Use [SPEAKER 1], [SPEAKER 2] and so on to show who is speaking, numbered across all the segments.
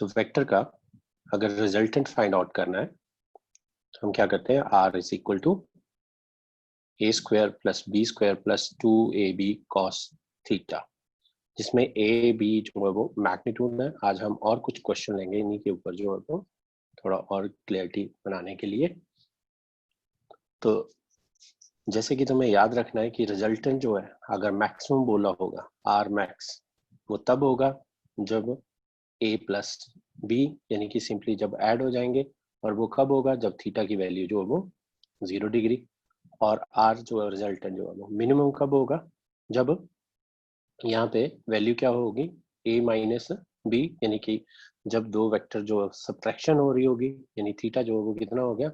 [SPEAKER 1] तो वेक्टर का अगर रिजल्टेंट फाइंड आउट करना है तो हम क्या करते हैं, r is equal to A square plus B square plus 2ab cos theta, जिसमें ए बी जो है वो मैग्नीट्यूड है। आज हम और कुछ क्वेश्चन लेंगे इन्हीं के ऊपर जो है वो थोड़ा और क्लियरिटी बनाने के लिए। तो जैसे कि तुम्हें याद रखना है कि रिजल्टेंट जो है अगर मैक्सिमम बोला होगा आर मैक्स, वो तब होगा जब ए प्लस बी यानी कि सिंपली जब ऐड हो जाएंगे, और वो कब होगा जब थीटा की वैल्यू जो है वो 0 डिग्री। और आर जो है रिजल्टेंट जो है वो मिनिमम कब होगा, जब यहाँ पे वैल्यू क्या होगी a माइनस बी, यानी कि जब दो वेक्टर जो सब्ट्रैक्शन हो रही होगी, यानी थीटा जो है वो कितना हो गया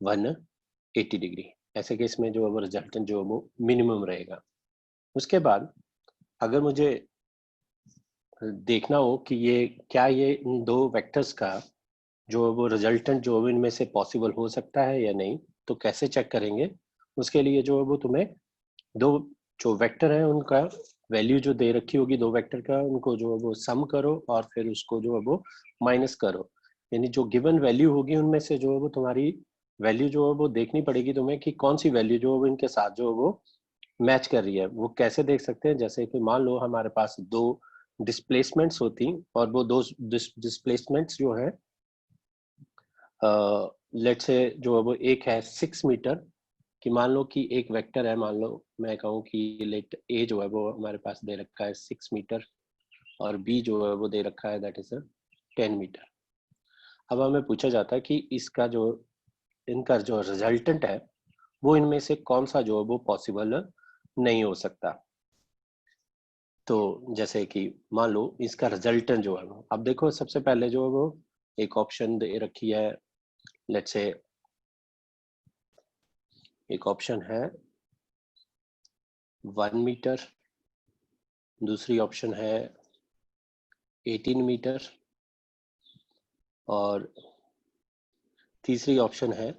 [SPEAKER 1] 180 डिग्री। ऐसे केस में जो है वो रिजल्टेंट जो है वो मिनिमम रहेगा। उसके बाद अगर मुझे देखना हो कि ये क्या ये इन दो वेक्टर्स का जो है वो रिजल्टेंट जो है इनमें से पॉसिबल हो सकता है या नहीं, तो कैसे चेक करेंगे। उसके लिए जो है वो तुम्हें दो जो वेक्टर है उनका वैल्यू जो दे रखी होगी दो वेक्टर का, उनको जो है वो सम करो और फिर उसको जो है वो माइनस करो। यानी जो गिवन वैल्यू होगी उनमें से जो है वो तुम्हारी वैल्यू जो है वो देखनी पड़ेगी तुम्हें कि कौन सी वैल्यू जो है वो इनके साथ जो है वो मैच कर रही है। वो कैसे देख सकते हैं, जैसे कि मान लो हमारे पास दो डिस्प्लेसमेंट्स होती और वो दो डिस्प्लेसमेंट्स जो है लेट से जो है वो एक है 6 मीटर, कि मान लो कि एक वेक्टर है, मान लो मैं कहूँ कि लेट ए जो है वो हमारे पास दे रखा है 6 मीटर और बी जो है वो दे रखा है दैट इज 10 मीटर। अब हमें पूछा जाता है कि इसका जो इनका जो रिजल्टेंट है वो इनमें से कौन सा जो है वो पॉसिबल नहीं हो सकता। तो जैसे कि मान लो इसका रिजल्टेंट जो है वो, अब देखो सबसे पहले जो है वो एक ऑप्शन दे रखी है, लेट्स से एक ऑप्शन है 1 मीटर, दूसरी ऑप्शन है 18 मीटर और तीसरी ऑप्शन है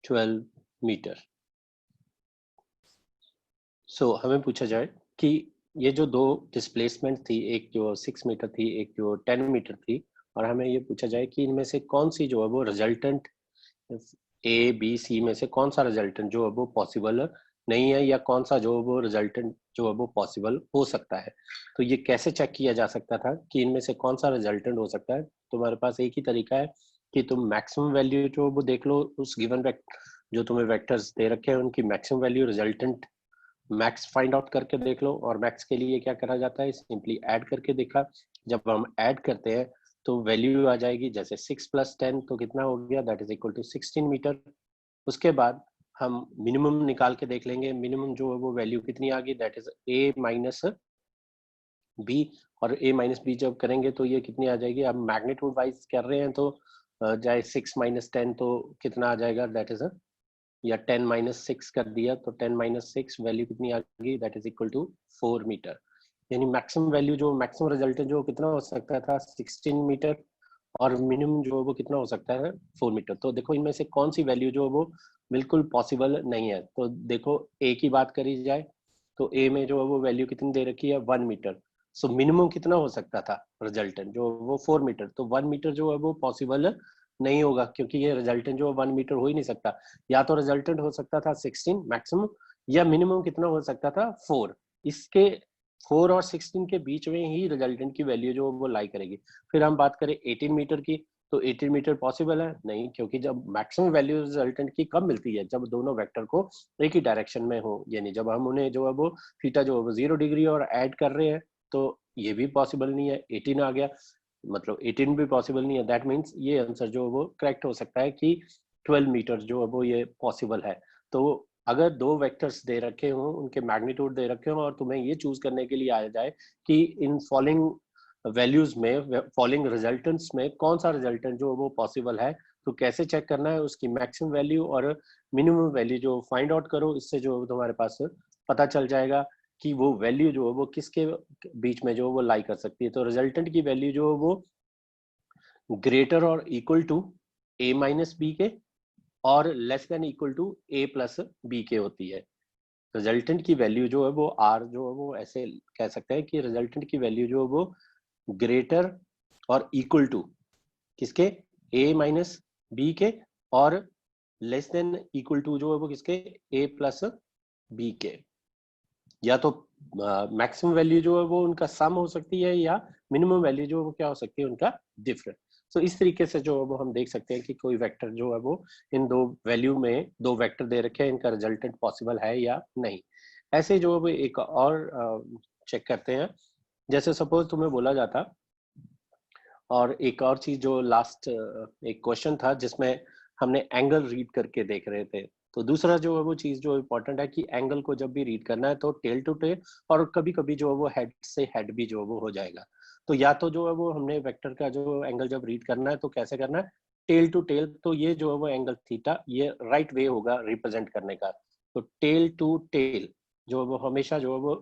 [SPEAKER 1] 12 मीटर। सो हमें पूछा जाए कि ये जो दो डिस्प्लेसमेंट थी, एक जो 6 मीटर थी एक जो 10 मीटर थी, और हमें ये पूछा जाए कि इनमें से कौन सी जो है वो रिजल्टेंट ए बी सी में से कौन सा रिजल्टेंट जो है वो पॉसिबल नहीं है, या कौन सा जो है वो रिजल्टेंट जो है वो पॉसिबल हो सकता है। तो ये कैसे चेक किया जा सकता था कि इनमें से कौन सा रिजल्टेंट हो सकता है। तुम्हारे पास एक ही तरीका है कि तुम मैक्सिमम वैल्यू जो वो देख लो उस गिवन जो तुम्हें वेक्टर्स दे रखे हैं उनकी maximum value resultant max find out करके देख लो। और मैक्स के लिए क्या करा जाता है, सिंपली ऐड करके देखा। जब हम ऐड करते हैं तो वैल्यू आ जाएगी, जैसे 6 + 10 तो कितना हो गया that is equal to 16 metre. उसके बाद हम मिनिमम निकाल के देख लेंगे, मिनिमम जो है वो वैल्यू कितनी आ गई that is a minus B. और a माइनस बी जब करेंगे तो ये कितनी आ जाएगी, अब मैग्नीट्यूड वाइज कर रहे हैं तो जाए 6 - 10 तो कितना आ जाएगा दैट इज या 10 - 6 कर दिया तो 10 - 6 वैल्यू कितनी आ गई that is equal to 4 metre. यानी मैक्सिमम वैल्यू जो मैक्सिमम रिजल्टेंट जो कितना हो सकता था 16 मीटर, और मिनिमम जो है वो कितना हो सकता है 4 मीटर। तो देखो इनमें से कौन सी वैल्यू जो है वो बिल्कुल पॉसिबल नहीं है। तो देखो ए की बात करी जाए तो ए में जो है वो वैल्यू कितनी दे रखी है 1 मीटर। सो मिनिमम कितना हो सकता था रिजल्टेंट जो वो 4 मीटर, तो 1 मीटर जो है वो पॉसिबल नहीं होगा क्योंकि ये रिजल्टेंट जो 1 मीटर हो ही नहीं सकता। या तो रिजल्टेंट हो सकता था 16 मैक्सिमम, या मिनिमम कितना हो सकता था 4। इसके 4 और 16 के बीच में ही रिजल्टेंट की वैल्यू जो वो लाई करेगी। फिर हम बात करें 18 मीटर की, तो 18 मीटर पॉसिबल है नहीं, क्योंकि जब मैक्सिमम वैल्यू रिजल्टेंट की कब मिलती है, जब दोनों वेक्टर को एक ही डायरेक्शन में हो, यानी जब हम उन्हें जो है वो थीटा जो है वो 0 डिग्री और ऐड कर रहे हैं, तो ये भी पॉसिबल नहीं है। 18 आ गया मतलब 18 भी पॉसिबल नहीं है। दैट मीन्स ये आंसर जो वो करेक्ट हो सकता है कि 12 मीटर जो है वो ये पॉसिबल है। तो अगर दो वेक्टर्स दे रखे हों, उनके मैग्नीट्यूड दे रखे हों, और तुम्हें ये चूज करने के लिए आ जाए कि इन फॉलोइंग वैल्यूज में फॉलोइंग रिजल्टेंट्स में कौन सा रिजल्टेंट जो वो पॉसिबल है, तो कैसे चेक करना है, उसकी मैक्सिमम वैल्यू और मिनिमम वैल्यू जो फाइंड आउट करो। इससे जो तुम्हारे पास पता चल जाएगा कि वो वैल्यू जो है वो किसके बीच में जो वो लाई कर सकती है। तो रिजल्टेंट की वैल्यू जो है वो ग्रेटर और equal to a minus B के और less than equal to a plus B के होती है। रिजल्टेंट की वैल्यू जो है वो आर जो है वो ऐसे कह सकते हैं कि रिजल्टेंट की वैल्यू जो है वो ग्रेटर और इक्वल टू किसके, ए माइनस बी के, और लेस देन इक्वल टू जो है वो किसके, ए प्लस बी के। या तो मैक्सिमम वैल्यू जो है वो उनका सम हो सकती है, या मिनिमम वैल्यू जो है वो क्या हो सकती है, उनका डिफरेंस। तो इस तरीके से जो है वो हम देख सकते हैं कि कोई वेक्टर जो है वो इन दो वैल्यू में दो वेक्टर दे रखे हैं, इनका रिजल्टेंट पॉसिबल है या नहीं। ऐसे जो है वो एक और चेक करते हैं। जैसे सपोज तुम्हें बोला जाता, और एक और चीज जो लास्ट एक क्वेश्चन था जिसमें हमने एंगल रीड करके देख रहे थे। तो दूसरा जो है वो चीज जो इम्पोर्टेंट है कि एंगल को जब भी रीड करना है तो टेल टू टेल, और कभी कभी जो है वो हेड से हेड भी जो है वो हो जाएगा। तो या तो जो है वो हमने वेक्टर का जो एंगल जब रीड करना है तो कैसे करना है, टेल टू टेल। तो ये जो है वो एंगल थीटा, ये राइट वे होगा रिप्रेजेंट करने का। तो टेल टू टेल जो है वो हमेशा जो है वो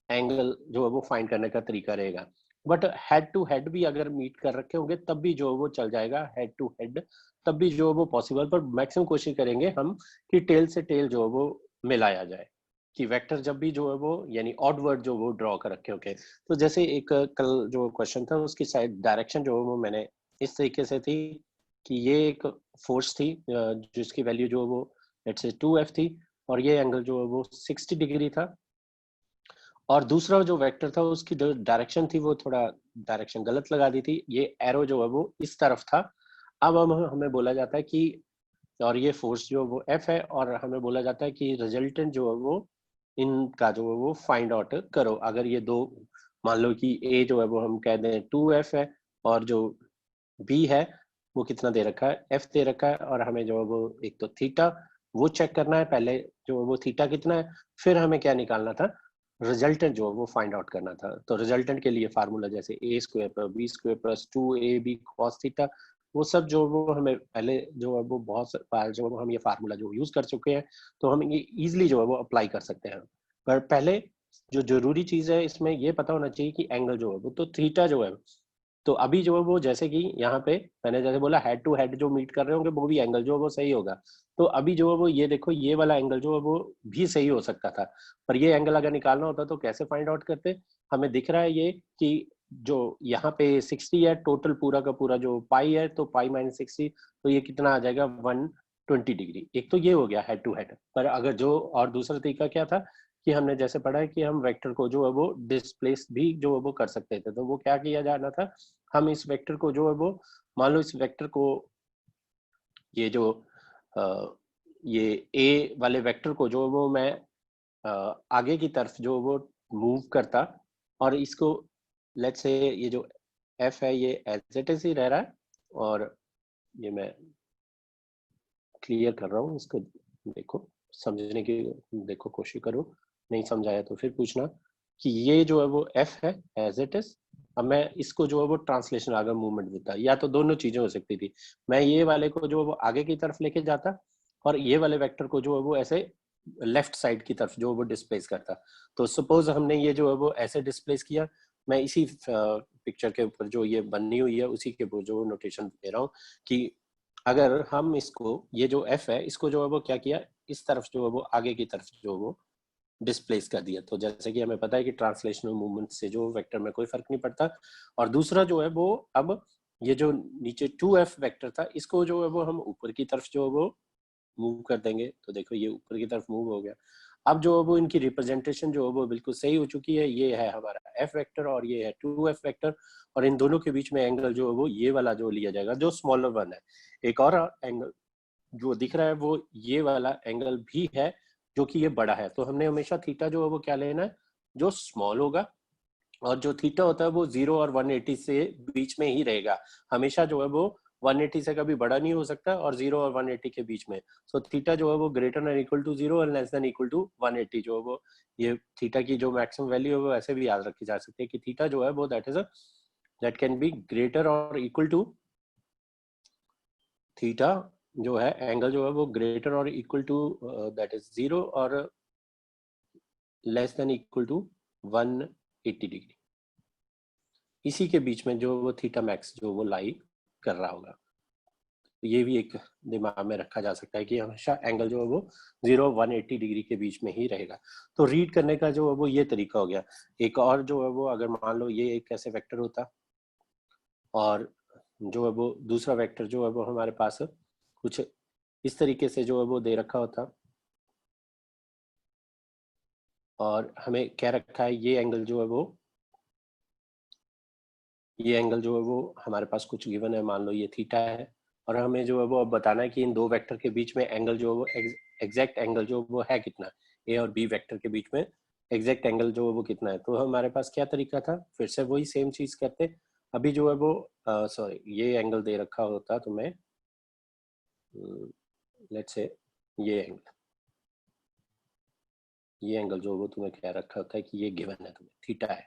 [SPEAKER 1] एंगल जो है वो फाइंड करने का तरीका रहेगा। बट हेड टू हेड भी अगर मीट कर रखे होंगे तब भी जो है वो चल जाएगा, हेड टू हेड तब भी जो है वो पॉसिबल। पर मैक्सिमम कोशिश करेंगे हम कि टेल से टेल जो है वो मिलाया जाए, कि वेक्टर जब भी जो है वो यानी ऑड वर्ड जो वो ड्रॉ कर रखे होंगे। तो जैसे एक कल जो क्वेश्चन था उसकी साइड डायरेक्शन जो है वो मैंने इस तरीके से थी कि ये एक फोर्स थी जिसकी वैल्यू जो है वो लेट्स से 2f थी, और ये एंगल जो है वो 60 डिग्री था। और दूसरा जो वेक्टर था उसकी जो डायरेक्शन थी वो थोड़ा डायरेक्शन गलत लगा दी थी, ये एरो जो है वो इस तरफ था। अब हम हमें बोला जाता है कि, और ये फोर्स जो है वो एफ है, और हमें बोला जाता है कि रिजल्टेंट जो है वो इनका जो है वो फाइंड आउट करो। अगर ये दो, मान लो कि ए जो है वो हम कह दें 2f है, और जो बी है वो कितना दे रखा है, एफ दे रखा है, और हमें जो है वो एक तो थीटा वो चेक करना है पहले, जो है वो थीटा कितना है, फिर हमें क्या निकालना था, रिजल्टेंट जो है वो फाइंड आउट करना था। तो रिजल्टेंट के लिए फार्मूला जैसे A square plus B square plus 2ab cos theta, वो सब जो वो हमें पहले जो है वो बहुत बार जो हम ये फार्मूला जो यूज कर चुके हैं, तो हम ये इजिली जो है वो अप्लाई कर सकते हैं। पर पहले जो जरूरी चीज है इसमें ये पता होना चाहिए कि एंगल जो है वो तो थीटा जो है, तो अभी जो है वो जैसे कि यहाँ पे मैंने जैसे बोला हेड टू हेड जो मीट कर रहे होंगे वो भी एंगल जो है वो सही होगा। तो अभी जो है वो ये देखो ये वाला एंगल जो है वो भी सही हो सकता था, पर ये एंगल अगर निकालना होता तो कैसे फाइंड आउट करते। हमें दिख रहा है ये कि जो यहाँ पे 60 है टोटल पूरा का पूरा जो पाई है, तो पाई माइनस 60, तो ये कितना आ जाएगा 120 डिग्री। एक तो ये हो गया हेड टू हेड। पर अगर जो और दूसरा तरीका क्या था कि हमने जैसे पढ़ा है कि हम वेक्टर को जो है वो डिस्प्लेस भी जो है वो कर सकते थे। तो वो क्या किया जाना था, हम इस वेक्टर को जो है वो, मान लो इस वेक्टर को, ये जो ये ए वाले वेक्टर को जो वो मैं आगे की तरफ जो वो मूव करता, और इसको लेट्स से ये जो एफ है ये एज इट इज ही रह रहा है, और ये मैं क्लियर कर रहा हूँ इसको, देखो समझने की देखो कोशिश करो, नहीं समझाया तो फिर पूछना। कि ये जो है वो एफ है एज इट इज। अब मैं इसको जो है वो ट्रांसलेशन आगे मूवमेंट देता, या तो दोनों चीजें हो सकती थी, मैं ये वाले को जो है वो आगे की तरफ लेके जाता, और ये वाले वेक्टर को जो है वो ऐसे लेफ्ट साइड की तरफ जो है वो डिस्प्लेस करता। तो सपोज हमने ये जो है वो ऐसे डिस्प्लेस किया, मैं इसी पिक्चर के ऊपर जो ये बनी हुई है उसी के ऊपर जो नोटेशन दे रहा हूँ कि अगर हम इसको ये जो एफ है इसको जो है वो क्या किया, इस तरफ जो है वो आगे की तरफ जो है वो डिस्प्लेस कर दिया। तो जैसे कि हमें पता है कि ट्रांसलेशनल मूवमेंट से जो वेक्टर में कोई फर्क नहीं पड़ता। और दूसरा जो है वो, अब ये जो नीचे 2f वेक्टर था इसको जो है वो हम ऊपर की तरफ जो है वो मूव कर देंगे। तो देखो ये ऊपर की तरफ मूव हो गया। अब जो है वो इनकी रिप्रेजेंटेशन जो है वो बिल्कुल सही हो चुकी है। ये है हमारा एफ वेक्टर और ये है 2f वेक्टर, और इन दोनों के बीच में एंगल जो है वो ये वाला जो लिया जाएगा जो स्मॉलर वन है। एक और एंगल जो दिख रहा है वो ये वाला एंगल भी है जो कि ये बड़ा है। तो हमने हमेशा थीटा जो है वो क्या लेना है, जो स्मॉल होगा, और जो थीटा होता है वो 0 और 180 से बीच में ही रहेगा हमेशा। जो है वो 180 से कभी बड़ा नहीं हो सकता, और 0 और 180 के बीच में। सो थीटा जो है वो ग्रेटर देन इक्वल टू 0 और लेस देन इक्वल टू 180 जो है वो, ये थीटा की जो मैक्सिमम वैल्यू है वो ऐसे भी याद रखी जा सकती है कि थीटा जो है वो दैट कैन बी ग्रेटर और इक्वल टू, थीटा जो है एंगल जो है वो ग्रेटर और इक्वल टू दैट इज 0 और less than equal to 180 degree. इसी के बीच में जो वो थीटा मैक्स जो वो लाई कर रहा होगा। तो ये भी एक दिमाग में रखा जा सकता है कि हमेशा एंगल जो है वो 0-180 डिग्री के बीच में ही रहेगा। तो रीड करने का जो है वो ये तरीका हो गया। एक और जो है वो, अगर मान लो ये एक ऐसे वेक्टर होता और जो है वो दूसरा वेक्टर जो है वो हमारे पास कुछ इस तरीके से जो है वो दे रखा होता, और हमें क्या रखा है, ये एंगल जो है वो, ये एंगल जो है वो हमारे पास कुछ गिवन है, मान लो ये थीटा है, और हमें जो है वो अब बताना है कि इन दो वेक्टर के बीच में एंगल जो है वो एग्जैक्ट एंगल जो वो है कितना, ए और बी वेक्टर के बीच में एग्जैक्ट एंगल जो है वो कितना है। तो हमारे पास क्या तरीका था, फिर से वही सेम चीज करते। अभी जो है वो सॉरी, ये एंगल दे रखा होता तुम्हें, लेट्स से ये एंगल जो है वो तुम्हें क्या रखा होता है कि ये गिवन है तुम्हें, थीटा है,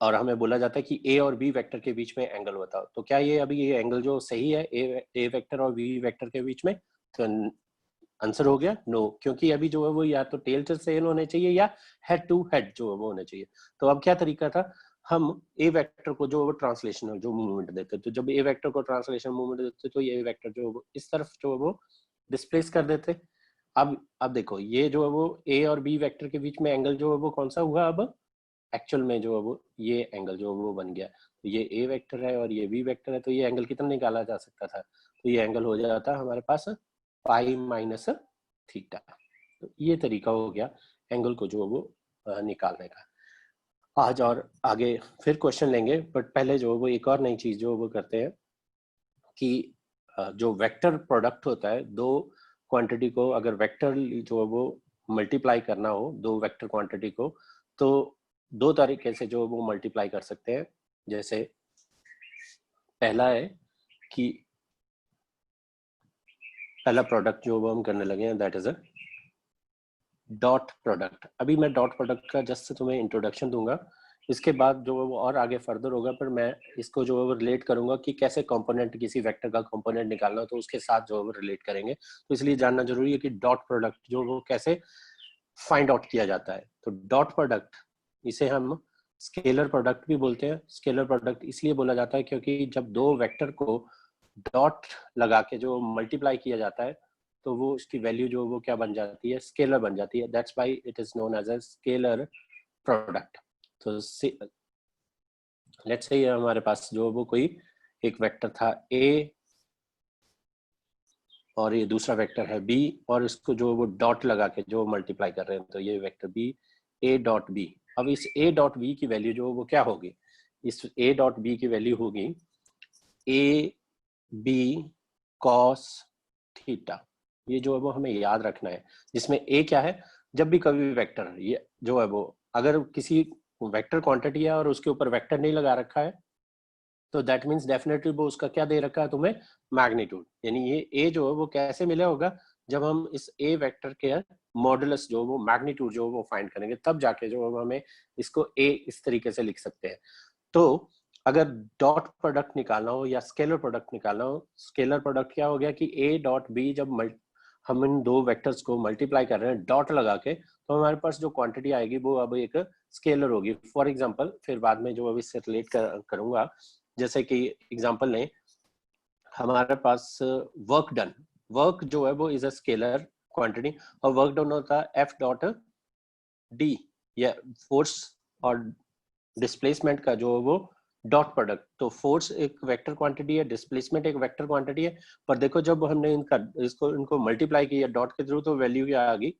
[SPEAKER 1] और हमें बोला जाता है कि ए और बी वेक्टर के बीच में एंगल बताओ। तो क्या ये अभी ये एंगल जो सही है ए वेक्टर और बी वेक्टर के बीच में? तो आंसर हो गया नो, क्योंकि अभी जो है वो या तो टेल टू टेल होने चाहिए या हेड टू हेड जो है वो होने चाहिए। तो अब क्या तरीका था, हम ए वेक्टर को जो है वो ट्रांसलेशनल जो मूवमेंट देते, तो जब ए वेक्टर को ट्रांसलेशनल मूवमेंट देते तो ये वेक्टर जो है वो इस तरफ जो है वो डिस्प्लेस कर देते। अब देखो ये जो है वो ए और बी वेक्टर के बीच में एंगल जो है वो कौन सा हुआ, अब एक्चुअल में जो है वो ये एंगल जो है वो बन गया। तो ये ए वेक्टर है और ये बी वेक्टर है, तो ये एंगल कितना निकाला जा सकता था, तो ये एंगल हो जाता हमारे पास पाई माइनस थीटा। तो ये तरीका हो गया एंगल को जो है वो निकालने का। आज और आगे फिर क्वेश्चन लेंगे, बट पहले जो है वो एक और नई चीज जो वो करते हैं कि जो वेक्टर प्रोडक्ट होता है, दो क्वांटिटी को अगर वेक्टर जो है वो मल्टीप्लाई करना हो, दो वेक्टर क्वांटिटी को, तो दो तरीके से जो वो मल्टीप्लाई कर सकते हैं। जैसे पहला है कि पहला प्रोडक्ट जो वो हम करने लगे हैं, that is a dot product. अभी मैं डॉट प्रोडक्ट का जस्ट तुम्हें इंट्रोडक्शन दूंगा, इसके बाद जो है वो और आगे फर्दर होगा, पर मैं इसको जो है वो रिलेट करूंगा कि कैसे कंपोनेंट, किसी वेक्टर का कंपोनेंट निकालना हो तो उसके साथ जो है वो रिलेट करेंगे। तो इसलिए जानना जरूरी है कि डॉट प्रोडक्ट जो वो कैसे फाइंड आउट किया जाता है। तो डॉट प्रोडक्ट, इसे हम स्केलर प्रोडक्ट भी बोलते हैं। स्केलर प्रोडक्ट इसलिए बोला जाता है क्योंकि जब दो वेक्टर को डॉट लगा के जो मल्टीप्लाई किया जाता है तो वो उसकी वैल्यू जो वो क्या बन जाती है, स्केलर बन जाती है। That's why it is known as a scalar product. तो लेट्स से हमारे पास जो वो कोई एक वेक्टर था ए और ये दूसरा वेक्टर है बी, और इसको जो वो डॉट लगा के जो मल्टीप्लाई कर रहे हैं, तो ये vector B, A dot B. अब इस ए डॉट बी की वैल्यू जो वो क्या होगी, इस ए डॉट बी की वैल्यू होगी ए बी कॉस थीटा। ये जो है वो हमें याद रखना है, जिसमें ए क्या है, जब भी कभी वेक्टर ये जो है वो अगर किसी वेक्टर क्वांटिटी है और उसके ऊपर वेक्टर नहीं लगा रखा है, तो दैट मीन्स डेफिनेटली वो उसका क्या दे रखा है तुम्हें, मैग्नीट्यूड। यानी ये ए जो है वो कैसे मिला होगा, जब हम इस ए वेक्टर के मॉडुलस जो वो मैग्नीट्यूड जो वो फाइंड करेंगे, तब जाके जो हमें इसको ए इस तरीके से लिख सकते हैं। तो अगर डॉट प्रोडक्ट निकालना हो या स्केलर प्रोडक्ट निकालना हो, स्केलर प्रोडक्ट क्या हो गया कि ए डॉट बी जब हम इन दो वेक्टर्स को मल्टीप्लाई कर रहे हैं डॉट लगा के, तो हमारे पास जो क्वांटिटी आएगी वो अब एक स्केलर होगी। फॉर एग्जांपल फिर बाद में जो अभी इससे रिलेट करूंगा, जैसे कि एग्जांपल लें, हमारे पास वर्क डन, वर्क जो है वो इज अ स्केलर क्वांटिटी, और वर्क डन होता है एफ डॉट डी, या फोर्स और डिस्प्लेसमेंट का जो है वो डॉट प्रोडक्ट। तो फोर्स एक वेक्टर क्वांटिटी है, डिस्प्लेसमेंट एक वेक्टर क्वांटिटी है, पर देखो जब हमने इनको मल्टीप्लाई किया डॉट के थ्रू, तो वैल्यू क्या आ गई,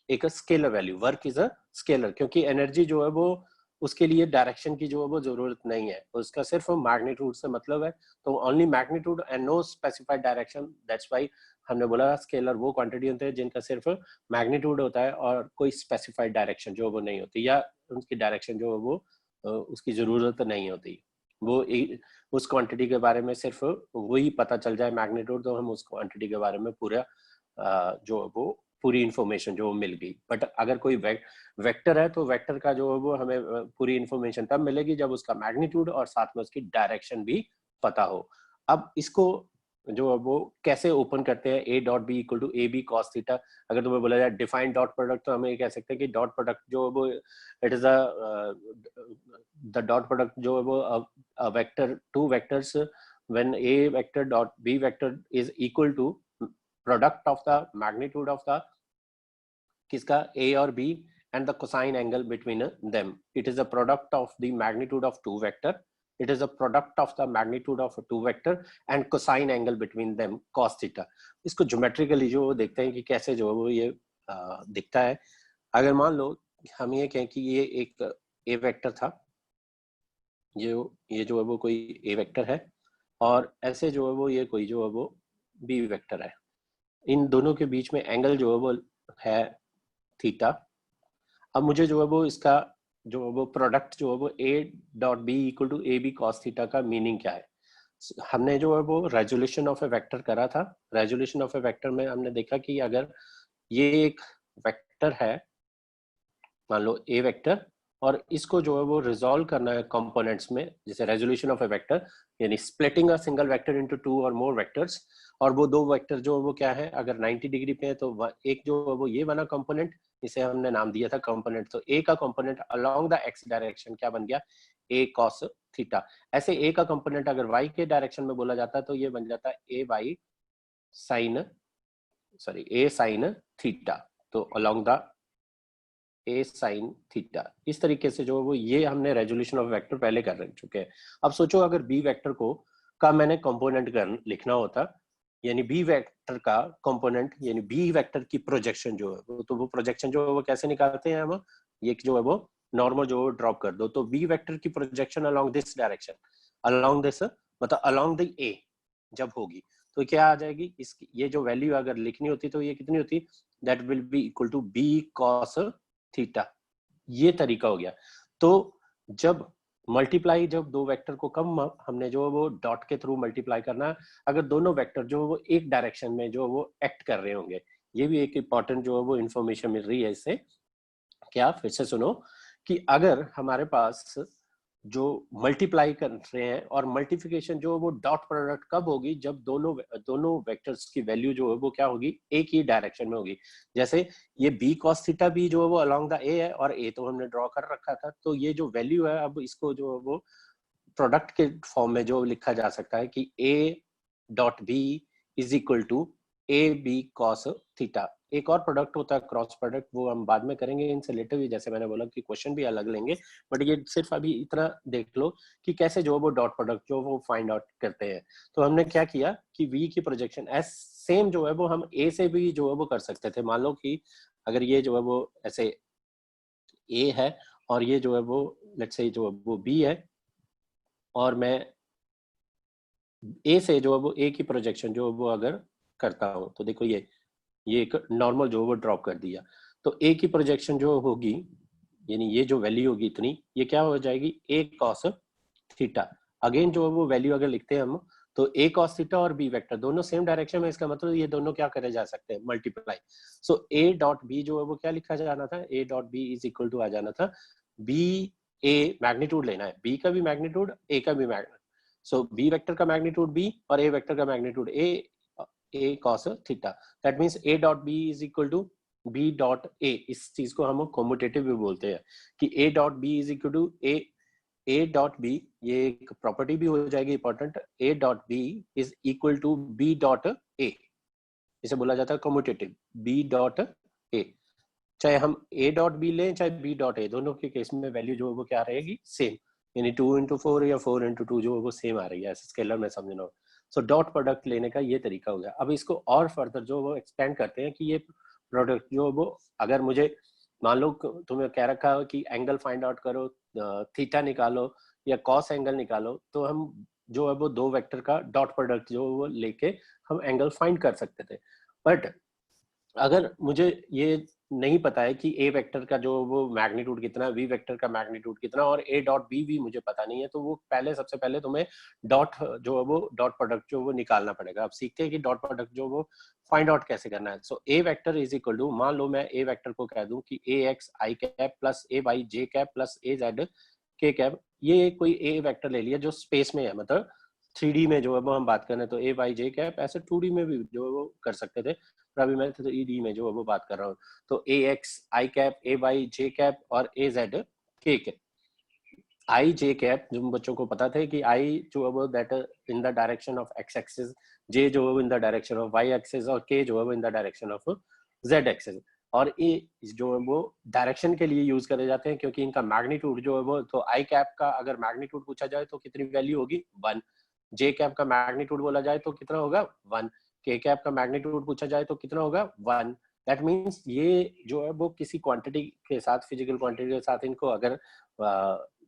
[SPEAKER 1] एक scalar value. Work is a scalar, क्योंकि एनर्जी जो है वो उसके लिए डायरेक्शन की जो है वो जरूरत नहीं है, उसका सिर्फ मैग्नीट्यूड से मतलब है। तो only magnitude and no specified direction, that's why हमने बोला स्केलर वो क्वांटिटी होते हैं जिनका सिर्फ मैग्नीट्यूड होता है और कोई स्पेसिफाइड डायरेक्शन जो वो नहीं होती, या उनकी डायरेक्शन जो है वो उसकी जरूरत नहीं होती। वो उस क्वांटिटी के बारे में सिर्फ वही पता चल जाए मैग्नीट्यूड, तो हम उस क्वांटिटी के बारे में पूरा जो वो पूरी इंफॉर्मेशन जो मिल गई। बट अगर कोई वेक्टर है तो वेक्टर का जो है वो हमें पूरी इंफॉर्मेशन तब मिलेगी जब उसका मैग्नीट्यूड और साथ में उसकी डायरेक्शन भी पता हो। अब इसको जो है वो कैसे ओपन करते हैं, A dot B equal to A B cos theta. अगर तुम्हें बोला जाए डिफाइन डॉट प्रोडक्ट, तो हम ये कह सकते हैं कि डॉट प्रोडक्ट जो है वो it is the dot product जो है वो vector, two vectors when a vector dot b vector is equal to product of the magnitude of the किसका a और b and the cosine angle between them. It is a product of the magnitude of two vector. It is a product of the magnitude of two vector and cosine angle between them cos theta. इसको geometrically जो देखते हैं कि कैसे जो है वो ये दिखता है. अगर मान लो हम ये कहें कि ये एक a वेक्टर था, ये जो है वो कोई a वेक्टर है और ऐसे जो है वो ये कोई जो है वो b वेक्टर है. इन दोनों के बीच में एंगल जो है वो है थीटा. अब मुझे जो है वो इसका जो है वो प्रोडक्ट जो है वो a dot B equal to A B cos theta का मीनिंग क्या है. हमने जो है वो रेजोल्यूशन ऑफ ए वेक्टर करा था. रेजोल्यूशन ऑफ ए वेक्टर में हमने देखा कि अगर ये एक वेक्टर है, मान लो a वेक्टर, और इसको जो है वो रिजॉल्व करना है कंपोनेंट्स में, जैसे रेजोल्यूशन ऑफ ए वेक्टर यानी splitting a single vector into two और मोर वेक्टर्स. और वो दो वेक्टर जो वो क्या है, अगर 90 डिग्री पे है तो एक जो है वो ये बना कंपोनेंट, इसे हमने नाम दिया था कंपोनेंट. तो ए का component along the X direction क्या बन गया, ए कॉस थीटा. ऐसे ए का कंपोनेंट अगर वाई के डायरेक्शन में बोला जाता है तो ये बन जाता है ए वाई साइन ए साइन थीटा. तो along the A sine theta. इस तरीके से जो है वो ये हमने रेजोल्यूशन ऑफ वेक्टर पहले कर चुके हैं. अब सोचो अगर बी वेक्टर का मैंने कंपोनेंट लिखना होता, यानी बी वेक्टर का कंपोनेंट यानी बी वेक्टर की प्रोजेक्शन जो है तो वो प्रोजेक्शन जो है वो कैसे निकालते हैं हम, ये जो है वो नॉर्मल जो ड्रॉप कर दो. तो बी वेक्टर की projection along this direction, along this मतलब अलोंग द ए जब होगी तो क्या आ जाएगी, इसकी ये जो वैल्यू अगर लिखनी होती तो ये कितनी होती, that will be equal to B cos theta. ये तरीका हो गया. तो जब मल्टीप्लाई, जब दो वेक्टर को कम हमने जो वो डॉट के थ्रू मल्टीप्लाई करना, अगर दोनों वेक्टर जो वो एक डायरेक्शन में जो वो एक्ट कर रहे होंगे, ये भी एक इंपॉर्टेंट जो है वो इंफॉर्मेशन मिल रही है इससे. क्या, फिर से सुनो कि अगर हमारे पास जो मल्टीप्लाई कर रहे हैं और मल्टीप्लिकेशन जो वो डॉट प्रोडक्ट कब होगी, जब दोनों वेक्टर्स की वैल्यू जो है वो क्या होगी, एक ही डायरेक्शन में होगी. जैसे ये b cos थीटा भी जो है वो अलोंग द a है और a तो हमने ड्रॉ कर रखा था. तो ये जो वैल्यू है अब इसको जो है वो प्रोडक्ट के फॉर्म में जो लिखा जा सकता है कि a dot b is equal to A B cos theta. एक और प्रोडक्ट होता है क्रॉस प्रोडक्ट, वो हम बाद में करेंगे इनसे रिलेटेड भी, जैसे मैंने बोला कि क्वेश्चन भी अलग लेंगे. बट ये सिर्फ अभी इतना देख लो कि कैसे जो वो डॉट प्रोडक्ट जो वो फाइंड आउट करते हैं. तो हमने क्या किया कि v की प्रोजेक्शन एस सेम जो है वो हम a से भी जो है वो कर सकते थे. मान लो कि अगर ये जो है वो ऐसे a है और ये जो है वो लेट्स से जो है वो b है, और मैं a से जो है वो a की प्रोजेक्शन जो है वो अगर करता हूँ तो देखो ये एक नॉर्मल जो वो ड्रॉप कर दिया. तो a की प्रोजेक्शन जो होगी यानी ये जो वैल्यू होगी इतनी, ये क्या हो जाएगी, a cos थीटा. अगेन जो है वो वैल्यू अगर लिखते हैं हम तो a cos थीटा और b वेक्टर दोनों सेम डायरेक्शन में, इसका मतलब ये दोनों क्या करे जा सकते हैं, multiply. So a dot b जो है वो क्या लिखा जाना था, a dot b is equal to आ जाना था b a मैग्नीट्यूड लेना है, b का भी मैग्नीट्यूड a का भी मैग्नीट्यूड. सो b वेक्टर का मैग्नीट्यूड b और a वेक्टर का magnitude a cos theta. That means a dot b is equal to b dot a. इस चीज को हम कॉम्यूटेटिव भी बोलते हैं कि a dot b is equal to a dot b. ये एक प्रॉपर्टी भी हो जाएगी important, a dot b is equal to b dot a. इसे बोला जाता है कॉम्यूटेटिव b डॉट a. चाहे हम a डॉट b लें चाहे b डॉट a, दोनों के केस में वैल्यू जो है वो क्या रहेगी, सेम. यानी 2 into 4 या 4 into 2 जो है वो सेम आ रही है, ऐसे स्केलर में समझना हो. सो डॉट प्रोडक्ट लेने का ये तरीका हो गया. अब इसको और फर्दर जो वो एक्सपेंड करते हैं कि ये प्रोडक्ट जो वो, अगर मुझे मान लो तुम्हें कह रखा हो कि एंगल फाइंड आउट करो, थीटा निकालो या कॉस एंगल निकालो, तो हम जो है वो दो वेक्टर का डॉट प्रोडक्ट जो वो लेके हम एंगल फाइंड कर सकते थे. बट अगर मुझे ये नहीं पता है कि a वेक्टर का जो वो मैग्नीट्यूड कितना है, b वेक्टर का मैग्नीट्यूड कितना, और a डॉट b भी मुझे पता नहीं है, तो वो सबसे पहले तुम्हें डॉट जो है वो डॉट प्रोडक्ट जो वो निकालना पड़ेगा. अब सीखते हैं कि डॉट प्रोडक्ट जो वो फाइंड आउट कैसे करना है. So a vector is equal to, मान लो मैं a वेक्टर को कह दूं कि ax i cap plus ay j cap plus az k cap. ये कोई a वेक्टर ले लिया जो स्पेस में है, मतलब 3D में जो है वो हम बात करें तो ay j कैप, ऐसे 2D में भी जो है वो कर सकते थे, पर अभी मैं 3D में जो है वो बात कर रहा हूँ. तो ax i cap, ay j cap और az k कैप. आई जे कैप, जो बच्चों को पता था कि आई जो है वो that in the direction of X axis, J जो है वो in the direction of Y axis, और के जो है वो in the direction of Z axis. और ये जो है वो डायरेक्शन के लिए यूज करे जाते हैं, क्योंकि इनका मैग्नीट्यूड जो है वो, तो आई कैप का अगर मैग्नीट्यूड पूछा जाए तो कितनी वैल्यू होगी, 1। जे कैप का मैग्नीट्यूड बोला जाए तो कितना होगा, 1। के कैप का मैग्नीट्यूड पूछा जाए तो कितना होगा, 1। दैट मीन्स ये जो है वो किसी क्वांटिटी के साथ, फिजिकल क्वांटिटी के साथ इनको अगर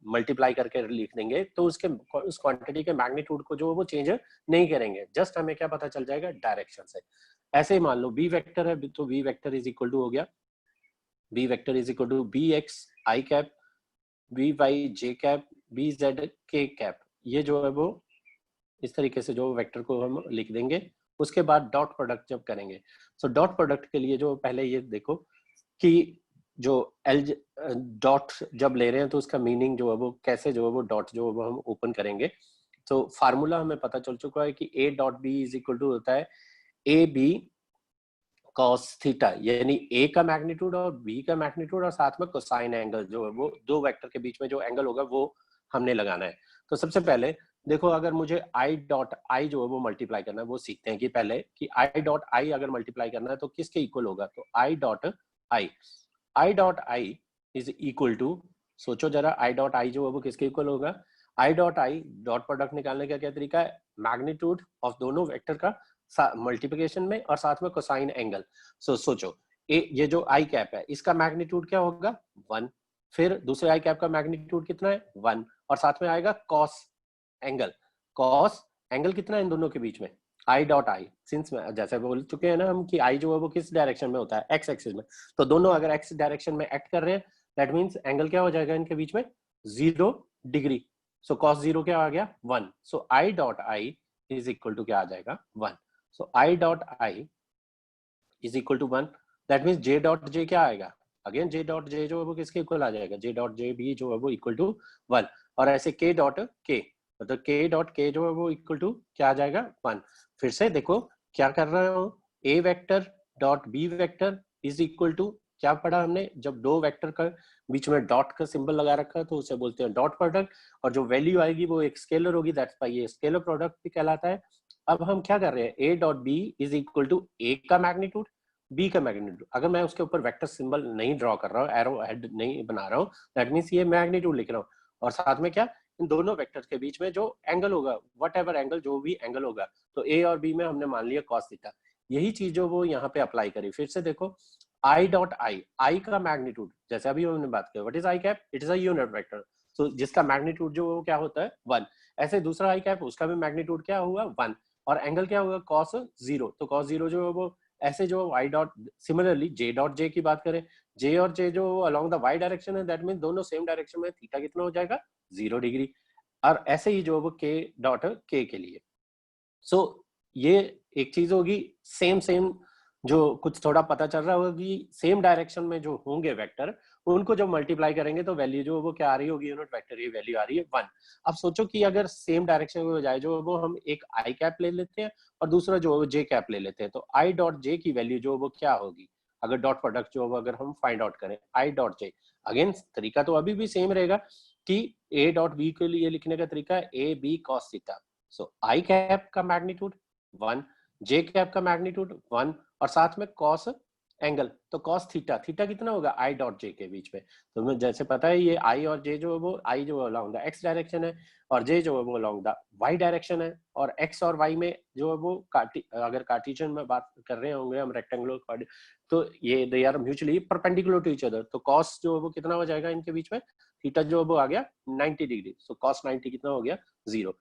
[SPEAKER 1] मल्टीप्लाई करके लिख देंगे तो उसके उस क्वांटिटी के मैग्नीट्यूड को जो वो चेंज नहीं करेंगे, जस्ट हमें क्या पता चल जाएगा, डायरेक्शन से। ऐसे ही मान लो बी वेक्टर है, तो B vector is equal to हो गया, B vector is equal to B X I cap, B Y J cap, B Z K cap. ये जो है वो इस तरीके से जो वेक्टर को हम लिख देंगे। उसके बाद डॉट प्रोडक्ट जब करेंगे, सो डॉट प्रोडक्ट के लिए जो पहले ये देखो कि जो एल डॉट जब ले रहे हैं तो उसका मीनिंग जो है वो कैसे जो है वो डॉट जो है वो हम ओपन करेंगे। तो फार्मूला हमें पता चल चुका है कि A dot B is equal to होता है ए बी कॉस थीटा, यानी ए का मैग्नीट्यूड और बी का मैग्नीट्यूड और साथ में कोसाइन एंगल जो है वो दो वेक्टर के बीच में जो एंगल होगा वो हमने लगाना है। तो सबसे पहले देखो, अगर मुझे आई डॉट आई जो है वो मल्टीप्लाई करना है, वो सीखते हैं कि पहले कि आई डॉट आई अगर मल्टीप्लाई करना है तो किसके इक्वल होगा, तो I dot I, I dot I is equal to, सोचो जरा आई डॉट आई जो है वो किसके इक्वल होगा, आई डॉट आई डॉट प्रोडक्ट निकालने का क्या तरीका है, मैग्नीट्यूड ऑफ दोनों वेक्टर का मल्टीप्लिकेशन में और साथ में कोसाइन एंगल। सोचो ये जो आई कैप है इसका मैग्नीट्यूड क्या होगा, 1। फिर दूसरे आई कैप का मैग्नीट्यूड कितना है, 1, और साथ में आएगा कॉस एंगल। कॉस एंगल कितना है इन दोनों के बीच में, आई डॉट आई, सिंस जैसे बोल चुके हैं ना हम कि आई जो है वो किस डायरेक्शन में होता है, एक्स एक्सिस में, तो दोनों अगर एक्स डायरेक्शन में एक्ट कर रहे हैं दैट मींस एंगल क्या हो जाएगा इनके बीच में, 0 डिग्री। सो कॉस 0 क्या आ गया, 1। So I dot I is equal to क्या आ जाएगा, 1। So I dot I is equal to 1। That means J dot J क्या आएगा, अगेन जे डॉट जे जो है वो किसके इक्वल आ जाएगा, जे डॉट जे भी जो है वो इक्वल टू 1। और ऐसे के डॉट के, मतलब के डॉट के जो है वो इक्वल टू क्या आ जाएगा, 1। फिर से देखो क्या कर रहा हूँ, A vector dot B vector is equal to, क्या पढ़ा हमने, जब दो वेक्टर का बीच में डॉट का सिंबल लगा रखा है तो उसे बोलते हैं डॉट प्रोडक्ट, और जो वैल्यू आएगी वो एक स्केलर होगी, दैट्स व्हाई ये स्केलर प्रोडक्ट भी कहलाता है। अब हम क्या कर रहे हैं, A dot B is equal to A का मैग्नीट्यूड बी का मैग्नीट्यूड, अगर मैं उसके ऊपर वेक्टर सिंबल नहीं ड्रॉ कर रहा हूँ, एरो हेड नहीं बना रहा हूँ, दैट मीन्स ये मैग्नीट्यूड लिख रहा हूँ, और साथ में क्या, इन दोनों वेक्टर्स के बीच में जो एंगल होगा, वट एवर एंगल, जो भी एंगल होगा, तो ए और बी में हमने मान लिया कॉस थीटा। यही चीज जो वो यहाँ पे अप्लाई करी। फिर से देखो आई डॉट आई, आई का मैग्नीट्यूड जैसे अभी हमने बात किया, what is I cap, it is a unit vector, so जिसका मैग्नीट्यूड जो क्या होता है 1। ऐसे दूसरा आई कैप, उसका भी मैग्नीट्यूड क्या हुआ 1, और एंगल क्या होगा कॉस 0, तो कॉस 0 जो है वो ऐसे जो I dot, similarly J dot जे की बात करें, जे और जे जो अलोंग द वाई डायरेक्शन है, दैट मीन दोनों सेम डायरेक्शन में, थीटा कितना हो जाएगा 0 डिग्री। और ऐसे ही जो वो के डॉट के लिए, सो ये एक चीज होगी, सेम सेम जो कुछ थोड़ा पता चल रहा होगा कि सेम डायरेक्शन में जो होंगे वेक्टर, उनको जब मल्टीप्लाई करेंगे तो वैल्यू जो वो क्या आ रही होगी, यूनिट वेक्टर की वैल्यू आ रही है 1। अब सोचो कि अगर सेम डायरेक्शन में बजाय जो वो हम एक आई कैप ले लेते हैं और दूसरा जो जे कैप ले लेते हैं, तो आई डॉट जे की वैल्यू जो वो क्या होगी, अगर डॉट प्रोडक्ट जो अगर हम फाइंड आउट करें आई डॉट जे, अगेन तरीका तो अभी भी सेम रहेगा कि ए डॉट बी के लिए लिखने का तरीका A B cos theta. So I cap का मैग्नीट्यूड 1, जे कैप का मैग्नीट्यूड 1, और साथ में कॉस एंगल, तो कॉस थीटा, थीटा कितना होगा आई डॉट जे के बीच में, तो हमें जैसे पता है ये आई और जे जो है वो, आई जो अलोंग द एक्स डायरेक्शन है और जे जो है वो अलोंग द वाई डायरेक्शन है, और एक्स और वाई में जो है वो अगर कार्टेशियन में बात कर रहे होंगे हम रेक्टेंगुलर, तो ये they are mutually perpendicular to each other, तो कॉस जो है वो कितना हो जाएगा इनके बीच में, थीटा जो है वो आ गया 90 डिग्री, सो कॉस 90 कितना हो गया 0।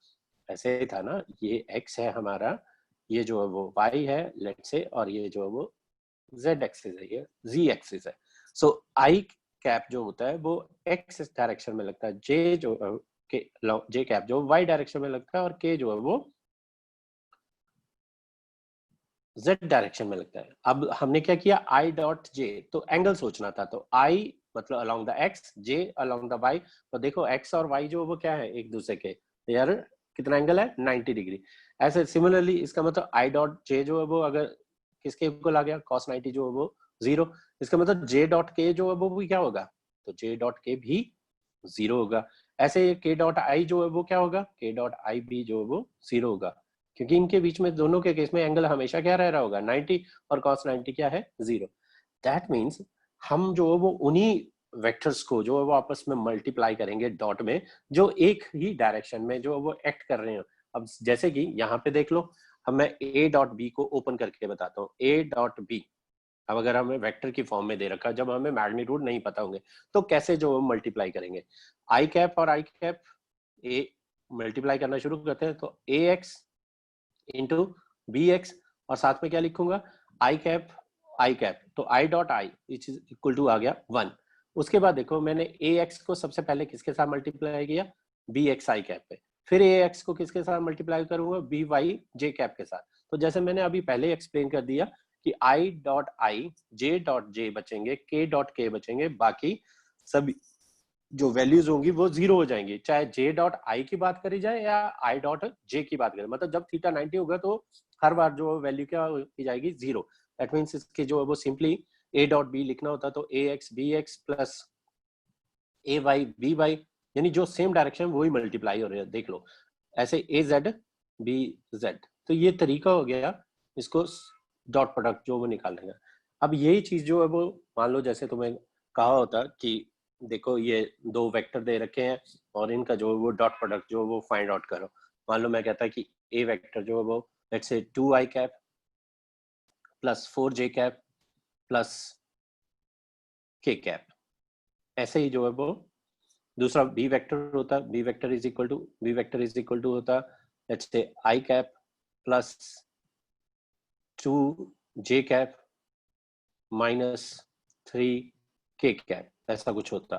[SPEAKER 1] ऐसे ही था ना, ये x है हमारा, ये जो है वो y है लेट से, और ये जो है वो z एक्सिस है, ये z एक्सिस है। सो i कैप जो होता है वो x डायरेक्शन में लगता है, j जो के j कैप जो y डायरेक्शन में लगता है, और k जो है वो z डायरेक्शन में लगता है। अब हमने क्या किया, i डॉट j, तो एंगल सोचना था, तो i मतलब along the x, j along the y, तो देखो x और y जो वो क्या है एक दूसरे के, यार कितना एंगल है 90 डिग्री। ऐसे सिमिलरली इसका मतलब i डॉट j जो है वो अगर किसके इक्वल आ गया cos 90 जो है वो 0, इसका मतलब j डॉट k जो है वो भी क्या होगा, तो j डॉट k भी 0 होगा। ऐसे के डॉट आई जो है वो क्या होगा, के डॉट आई भी जो है वो 0 होगा, क्योंकि इनके बीच में दोनों के केस में एंगल हमेशा क्या रह रहा होगा 90, और cos 90 क्या है 0। दैट मीन्स हम जो है वो उन्हीं वेक्टर्स को जो है वो आपस में मल्टीप्लाई करेंगे डॉट में, जो एक ही डायरेक्शन में जो है वो एक्ट कर रहे हैं। अब जैसे कि यहाँ पे देख लो, अब मैं a डॉट बी को ओपन करके बताता हूँ, a डॉट बी। अब अगर हमें वेक्टर की फॉर्म में दे रखा, जब हमें मैग्नीट्यूड नहीं पता होंगे तो कैसे जो मल्टीप्लाई करेंगे, आई कैप और आई कैप ए मल्टीप्लाई करना शुरू करते हैं, तो A X into B X, और साथ में क्या लिखूंगा आई कैप, तो I dot I is equal to आ गया 1। उसके बाद देखो मैंने ए एक्स को सबसे पहले किसके साथ मल्टीप्लाई किया, बी एक्स आई कैप पे, फिर ए एक्स को किसके साथ मल्टीप्लाई करूंगा, बी वाई जे कैप के साथ। तो जैसे मैंने अभी पहले एक्सप्लेन कर दिया कि आई डॉट आई, जे डॉट जे बचेंगे, के डॉट के बचेंगे, बाकी सभी जो वैल्यूज होंगी वो 0 हो जाएंगी, चाहे जे डॉट आई की बात करी जाए या आई डॉट जे की बात करें। मतलब जब थीटा 90 होगा तो हर बार जो वैल्यू क्या की जाएगी 0। दैट मीन्स इसके जो है वो सिंपली ए डॉट बी लिखना होता, तो A x B x plus A Y B Y, यानी जो सेम डायरेक्शन वही मल्टीप्लाई हो रहे हैं। देख लो ऐसे ए जेड बी जेड, तो ये तरीका हो गया इसको डॉट प्रोडक्ट जो वो निकालने का। अब यही चीज जो है वो मान लो जैसे तुम्हें कहा होता कि देखो ये दो वेक्टर दे रखे हैं और इनका जो है वो डॉट प्रोडक्ट जो है वो फाइंड आउट करो। मान लो मैं कहता कि ए वेक्टर जो है वो let's say 2 I cap plus 4 J cap plus K cap, ऐसे ही जो है वो दूसरा बी वेक्टर होता, B vector is equal to होता let's say I cap plus 2 J cap minus 3 K cap, ऐसा कुछ होता।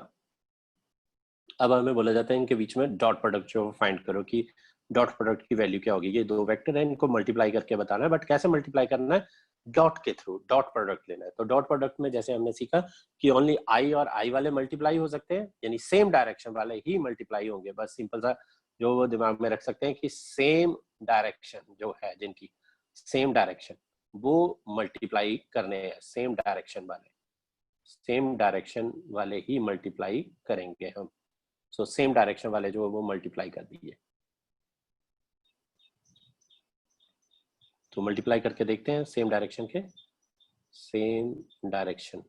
[SPEAKER 1] अब हमें बोला जाता है इनके बीच में डॉट प्रोडक्ट जो फाइंड करो कि डॉट प्रोडक्ट की वैल्यू क्या होगी। ये दो वेक्टर है, इनको मल्टीप्लाई करके बताना है, बट कैसे मल्टीप्लाई करना है, डॉट के थ्रू डॉट प्रोडक्ट लेना है। तो डॉट प्रोडक्ट में जैसे हमने सीखा कि ओनली आई और आई वाले मल्टीप्लाई हो सकते हैं, यानी सेम डायरेक्शन वाले ही मल्टीप्लाई होंगे। बस सिंपल सा जो वो दिमाग में रख सकते हैं कि सेम डायरेक्शन जो है जिनकी सेम डायरेक्शन वो मल्टीप्लाई करने हैं, सेम डायरेक्शन वाले ही मल्टीप्लाई करेंगे हम। सो सेम डायरेक्शन वाले जो वो मल्टीप्लाई कर दिए, तो मल्टीप्लाई करके देखते हैं सेम डायरेक्शन के, सेम डायरेक्शन,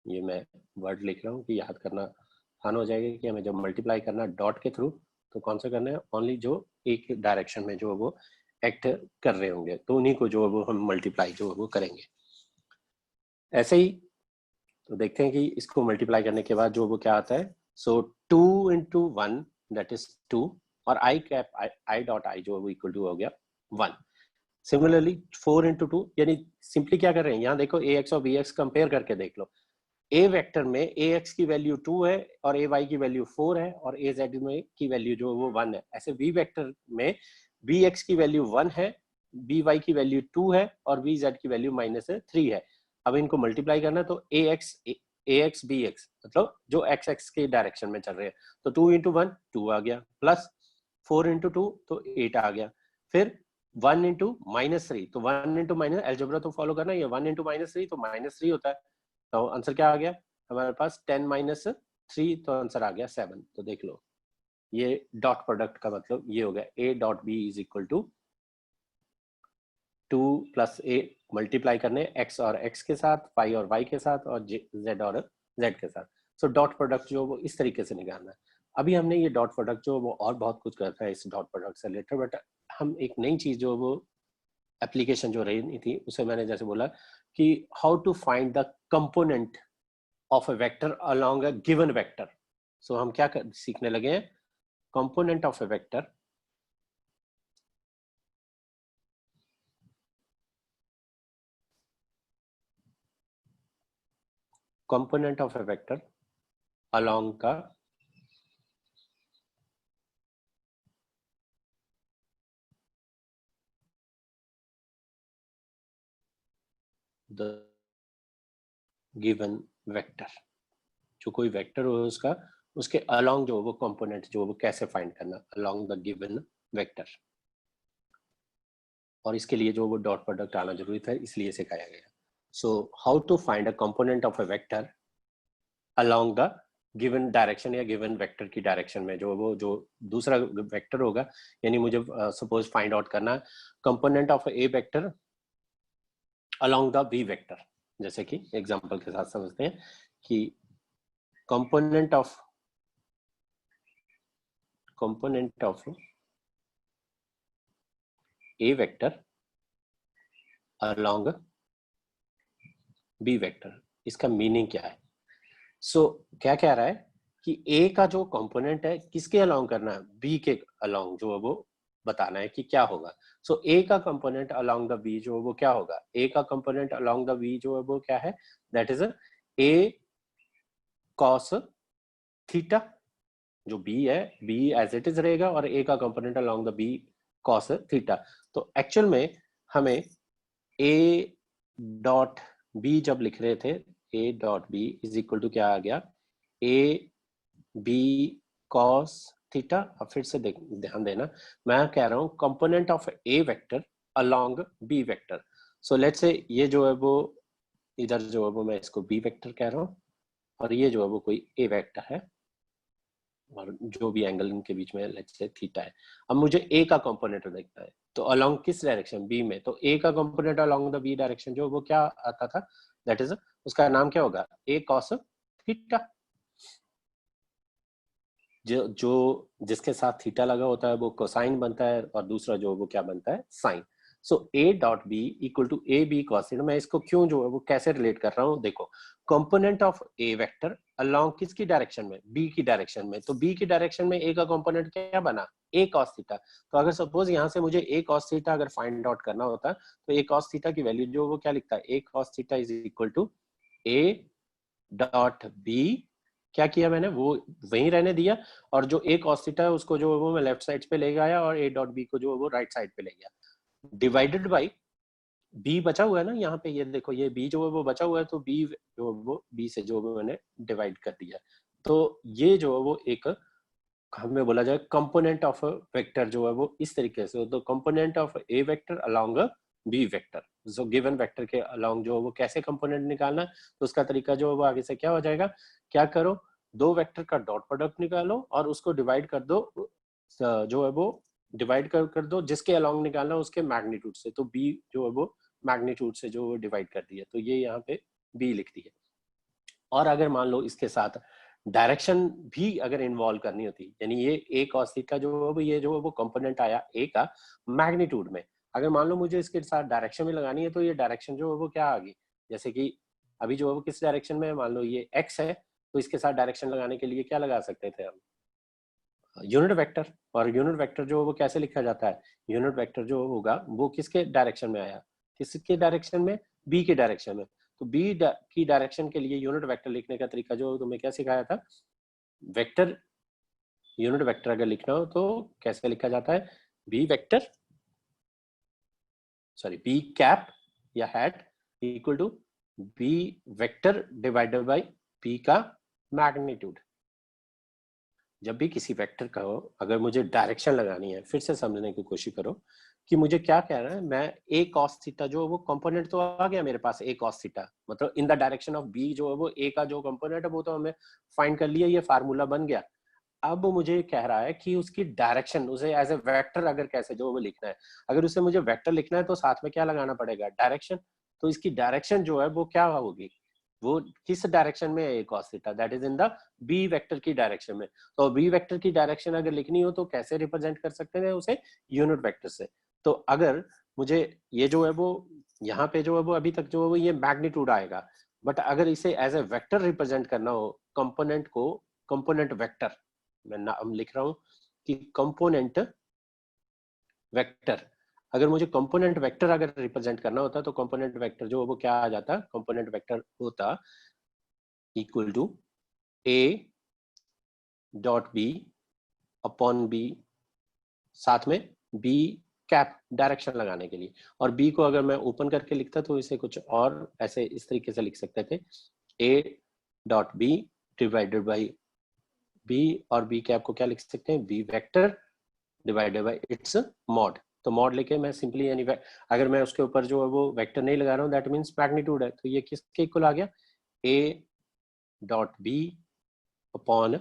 [SPEAKER 1] ये मैं वर्ड लिख रहा हूँ कि याद करना आसान हो जाएगा कि हमें जब मल्टीप्लाई करना डॉट के थ्रू तो कौन सा करना है, ओनली जो एक डायरेक्शन में जो वो एक्ट कर रहे होंगे तो उन्हीं को जो वो हम मल्टीप्लाई जो वो करेंगे। ऐसे ही तो देखते हैं कि इसको मल्टीप्लाई करने के बाद जो वो क्या आता है। सो 2 इंटू 1 दैट इज 2, और आई कैप आई डॉट आई जो वो इक्वल टू हो गया 1। सिमिलरली 4 इंटू 2, यानी सिंपली क्या कर रहे हैं यहाँ देखो ए एक्स और बी एक्स कंपेयर करके देख लो। ए वेक्टर में ए एक्स की वैल्यू 2 है और ए वाई की वैल्यू 4 है, और ए जेड में की वैल्यू जो वो 1 है। ऐसे बी वेक्टर में बी एक्स की वैल्यू 1 है, बी वाई की वैल्यू 2 है और बी जेड की वैल्यू -3 है। अब इनको मल्टीप्लाई करना तो ए एक्स बी एक्स मतलब जो एक्स एक्स के डायरेक्शन में चल रहे हैं, तो 2 इंटू 1 2 आ गया, प्लस 4 इंटू 2 तो 8 आ गया, फिर 1 इंटू -3, तो 1 इंटू माइनस एल्जेब्रा तो फॉलो करना, ये 1 इंटू -3 तो -3 होता है। तो आंसर क्या आ गया हमारे पास 10 - 3, तो आंसर आ गया 7। तो देख लो ये डॉट प्रोडक्ट का मतलब ये हो गया A dot B is equal to 2 plus A, multiply करने एक्स और एक्स के साथ, वाई और वाई के साथ, और जेड और जेड के साथ। सो डॉट प्रोडक्ट जो वो इस तरीके से निकालना है। अभी हमने ये डॉट प्रोडक्ट जो वो और बहुत कुछ करता है इस डॉट प्रोडक्ट से रिलेटेड, बट हम एक नई चीज जो वो एप्लीकेशन जो रही थी उसे मैंने जैसे बोला कि how to find the component of a vector along a given vector. So हम क्या सीखने लगे हैं, component of a vector along the given vector। जो कोई वेक्टर हो उसका, उसके along जो वो कंपोनेंट जो वो कैसे फाइंड करना along the given vector, और इसके लिए जो वो डॉट प्रोडक्ट आना जरूरी था इसलिए सिखाया गया। So how to find a component of a vector along the given direction या गिवन वेक्टर की डायरेक्शन में जो दूसरा वेक्टर होगा, यानी मुझे सपोज फाइंड आउट करना component of A vector along the B vector. जैसे कि एग्जांपल के साथ समझते हैं कि component of A vector along B vector, इसका मीनिंग क्या है? क्या कह रहा है कि ए का जो कंपोनेंट है किसके अलोंग करना है? बी के अलोंग जो है वो बताना है कि क्या होगा। ए का कंपोनेंट अलोंग द बी जो है वो क्या होगा? ए का कंपोनेंट अलोंग द बी जो है वो क्या है? That is A cos theta. जो बी है, बी एज इट इज रहेगा और ए का component along the B cos theta. तो एक्चुअल में हमें ए डॉट बी जब लिख रहे थे, A dot B is equal to क्या आ गया? A B cos theta. अब फिर से ध्यान देना, मैं कह रहा हूं component of A vector along B vector. So let's say ये जो है वो इधर जो है वो मैं इसको बी वेक्टर कह रहा हूं और ये जो है वो कोई ए वेक्टर है और जो भी एंगल इनके बीच में लेट्स से थीटा है। अब मुझे ए का कंपोनेंट देखना है, तो अलोंग किस डायरेक्शन? बी में। तो ए का component along the B direction जो वो क्या आता था? दैट इज, उसका नाम क्या होगा? ए कॉस थीटा। जो जिसके साथ थीटा लगा होता है वो कोसाइन बनता है और दूसरा जो वो क्या बनता है? Sine. So A dot B equal to A B cos theta. मैं इसको क्यों जो है वो कैसे रिलेट कर रहा हूँ? देखो, component of A vector along किसकी डायरेक्शन में? बी की डायरेक्शन में। तो बी की डायरेक्शन में ए का कंपोनेंट क्या बना? A cos theta. तो अगर सपोज यहाँ से मुझे ए कॉस थीटा अगर फाइंड आउट करना होता तो ए कॉस थीटा की वैल्यू जो वो क्या लिखता है? A cos theta is equal to A dot B. क्या किया मैंने? वो वहीं रहने दिया और जो ए कॉस थीटा है उसको जो वो मैं लेफ्ट साइड पे ले गया और ए डॉट बी को जो वो राइट साइड पे ले गया, डिवाइडेड बाई बी बचा हुआ है ना यहाँ पे। ये देखो, ये बी जो है वो बचा हुआ है, तो बी जो वो बी से जो वो मैंने डिवाइड कर दिया। तो ये जो है वो एक हमें बोला जाए कंपोनेंट ऑफ वेक्टर जो है वो इस तरीके से। तो component of A vector along B vector, जो गिवन वेक्टर के अलोंग जो वो कैसे कंपोनेंट निकालना, तो उसका तरीका जो है वो आगे से क्या हो जाएगा? क्या करो, दो वेक्टर का डॉट प्रोडक्ट निकालो और उसको डिवाइड कर दो, जो है वो डिवाइड कर दो जिसके अलोंग निकालना उसके मैग्नीट्यूड से। तो बी जो है वो मैग्नीट्यूड से जो डिवाइड कर दिया, तो ये यहाँ पे बी लिख दिया। और अगर मान लो इसके साथ डायरेक्शन भी अगर इन्वॉल्व करनी होती, यानी ये ए कॉस थीटा जो है ये जो वो कंपोनेंट आया ए का मैग्नीट्यूड में, अगर मान लो मुझे इसके साथ डायरेक्शन में लगानी है, तो ये डायरेक्शन जो है वो क्या आ गई? जैसे कि अभी जो है वो किस डायरेक्शन में है, मान लो ये एक्स है, तो इसके साथ डायरेक्शन लगाने के लिए क्या लगा सकते थे हम? Unit vector. और यूनिट वेक्टर जो वो कैसे लिखा जाता है? यूनिट वेक्टर जो होगा वो किसके डायरेक्शन में आया? किसके डायरेक्शन में? बी के डायरेक्शन में। तो बी की डायरेक्शन के लिए यूनिट वेक्टर लिखने का तरीका जो तुम्हें क्या सिखाया था? वेक्टर, यूनिट वेक्टर अगर लिखना हो तो कैसे लिखा जाता है? B vector, sorry B cap या hat equal to B vector divided by B का मैग्नीट्यूड। जब भी किसी वेक्टर का हो, अगर मुझे डायरेक्शन लगानी है, फिर से समझने की कोशिश करो कि मुझे क्या कह रहा है। मैं ए कॉस थीटा जो वो कंपोनेंट तो आ गया मेरे पास, ए कॉस थीटा मतलब in the direction of B जो है वो ए का जो कंपोनेंट है वो तो हमें फाइंड कर लिया, ये फार्मूला बन गया। अब मुझे कह रहा है कि उसकी डायरेक्शन, उसे एज ए वेक्टर अगर कैसे जो वो लिखना है, अगर उसे मुझे वेक्टर लिखना है तो साथ में क्या लगाना पड़ेगा? डायरेक्शन। तो इसकी डायरेक्शन जो है वो क्या होगी? वो किस डायरेक्शन में है cos theta? That is in the B vector की डायरेक्शन में। तो बी वेक्टर की डायरेक्शन अगर लिखनी हो तो कैसे रिप्रेजेंट कर सकते हैं उसे? यूनिट वेक्टर से। तो अगर मुझे ये जो है वो यहाँ पे जो है वो अभी तक जो है वो ये मैग्नीट्यूड आएगा, बट अगर इसे एज ए वेक्टर रिप्रेजेंट करना हो कंपोनेंट को, कंपोनेंट वेक्टर मैं नाम लिख रहा हूं कि कंपोनेंट वेक्टर, अगर मुझे कंपोनेंट वेक्टर अगर रिप्रेजेंट करना होता तो कंपोनेंट वेक्टर जो वो क्या आ जाता? कंपोनेंट वेक्टर होता equal to A dot B upon B, साथ में बी कैप डायरेक्शन लगाने के लिए। और बी को अगर मैं ओपन करके लिखता तो इसे कुछ और ऐसे इस तरीके से लिख सकते थे, A dot B divided by B, और बी कैप को क्या लिख सकते हैं? B vector divided by its mod. तो मॉड लेके मैं सिंपली यानी अगर मैं उसके ऊपर जो है वो वेक्टर नहीं लगा रहा हूँ, दैट मीन्स मैग्नीट्यूड है, तो ये किसके इक्वल आ गया? A dot B upon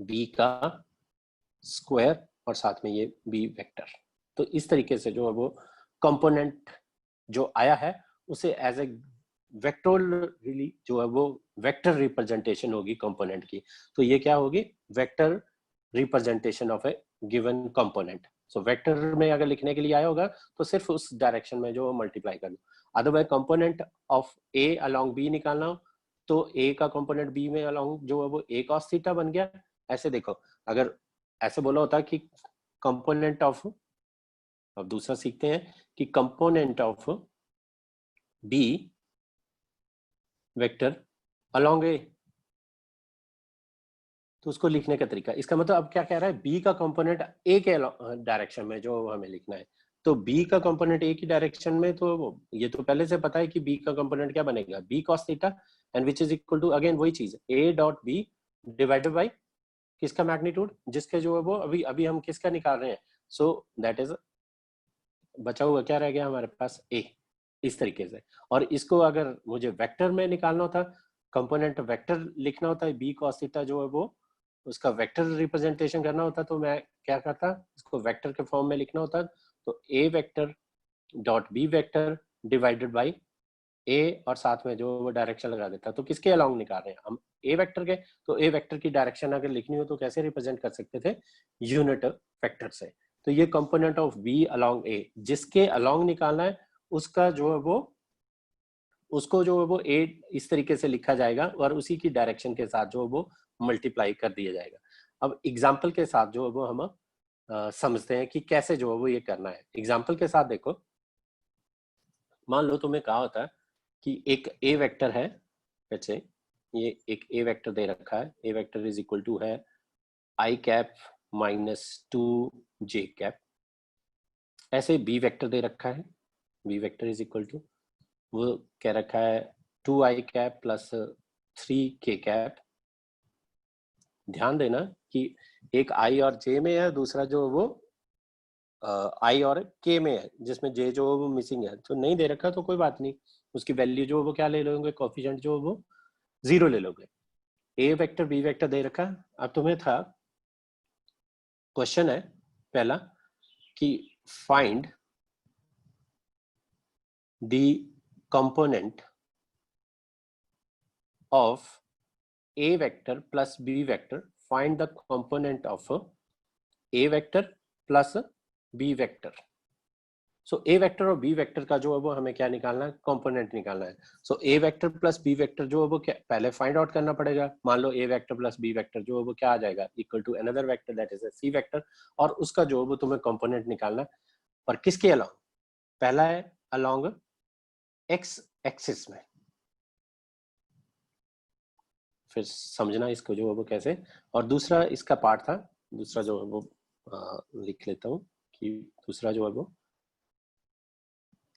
[SPEAKER 1] B का स्क्वायर और साथ में ये बी वेक्टर। तो इस तरीके से जो है वो कंपोनेंट जो आया है उसे एज ए वेक्टोरली जो है वो वेक्टर रिप्रेजेंटेशन होगी कंपोनेंट की। तो ये क्या होगी, vector representation of A given component. So vector में अगर लिखने के लिए आया होगा तो सिर्फ उस डायरेक्शन में जो मल्टीप्लाई कर लो। Otherwise component of A along B निकालना हो तो ए का कंपोनेंट बी में अलोंग जो है वो ए cos थीटा बन गया। ऐसे देखो, अगर ऐसे बोला होता कि कंपोनेंट ऑफ, अब दूसरा सीखते हैं कि component of B vector along A, तो उसको लिखने का तरीका, इसका मतलब अब क्या कह रहा है, बी का कंपोनेंट ए के डायरेक्शन में जो हमें लिखना है। तो बी का कंपोनेंट ए की डायरेक्शन में, तो ये तो पहले से पता है कि बी का कंपोनेंट क्या बनेगा, B cos theta, and which is equal to again वही चीज A dot B divided by किसका मैग्नीट्यूड, जिसके जो है वो अभी अभी हम किसका निकाल रहे हैं। सो दैट इज, बचा हुआ क्या रह गया हमारे पास, ए। इस तरीके से, और इसको अगर मुझे वेक्टर में निकालना होता, कंपोनेंट वेक्टर लिखना होता है, बी cos थीटा जो है वो उसका वेक्टर रिप्रेजेंटेशन करना होता, तो मैं क्या करता, इसको वेक्टर के फॉर्म में लिखना होता, तो A vector dot B vector divided by A और साथ में जो वो डायरेक्शन लगा देता। तो किसके अलोंग निकाल रहे हैं हम, ए वेक्टर के, तो ए वेक्टर की डायरेक्शन अगर लिखनी हो तो कैसे रिप्रेजेंट कर सकते थे, यूनिट वेक्टर से। तो ये कंपोनेंट ऑफ बी अलोंग ए, जिसके अलोंग निकालना है उसका जो है वो, उसको जो है वो ए इस तरीके से लिखा जाएगा और उसी की डायरेक्शन के साथ जो है वो मल्टीप्लाई कर दिया जाएगा। अब एग्जाम्पल के साथ जो है वो हम समझते हैं कि कैसे जो है वो ये करना है। एग्जाम्पल के साथ देखो, मान लो तुम्हें कहा होता है कि एक ए वेक्टर है, वैसे ये एक ए वेक्टर दे रखा है, A vector is equal to है I cap minus 2 J cap. ऐसे बी वेक्टर दे रखा है, B vector is equal to, वो कह रखा है 2i cap plus 3k cap. ध्यान देना कि एक i और j में है, दूसरा जो वो i और k में है, जिसमें j जो वो मिसिंग है। तो नहीं दे रखा तो कोई बात नहीं, उसकी वैल्यू जो वो क्या ले लोगे, कोफिशिएंट जो वो 0 ले लोगे। ए वेक्टर बी वेक्टर दे रखा। अब तुम्हें था, क्वेश्चन है पहला कि find the component of a vector plus b vector, find the component of a vector plus b vector। So a vector और b वेक्टर का जो है वो हमें क्या निकालना है, कंपोनेंट निकालना है। So a vector plus b vector जो है वो क्या पहले फाइंड आउट करना पड़ेगा। मान लो a vector plus b vector जो है वो क्या आ जाएगा, equal to another vector that is c vector, और उसका जो है वो तुम्हें कंपोनेंट निकालना है। और किसके अलोंग, पहला है अलोंग x एक्सिस में, फिर समझना इसको जो है वो कैसे। और दूसरा इसका पार्ट था, दूसरा जो है वो लिख लेता हूँ कि दूसरा जो है वो,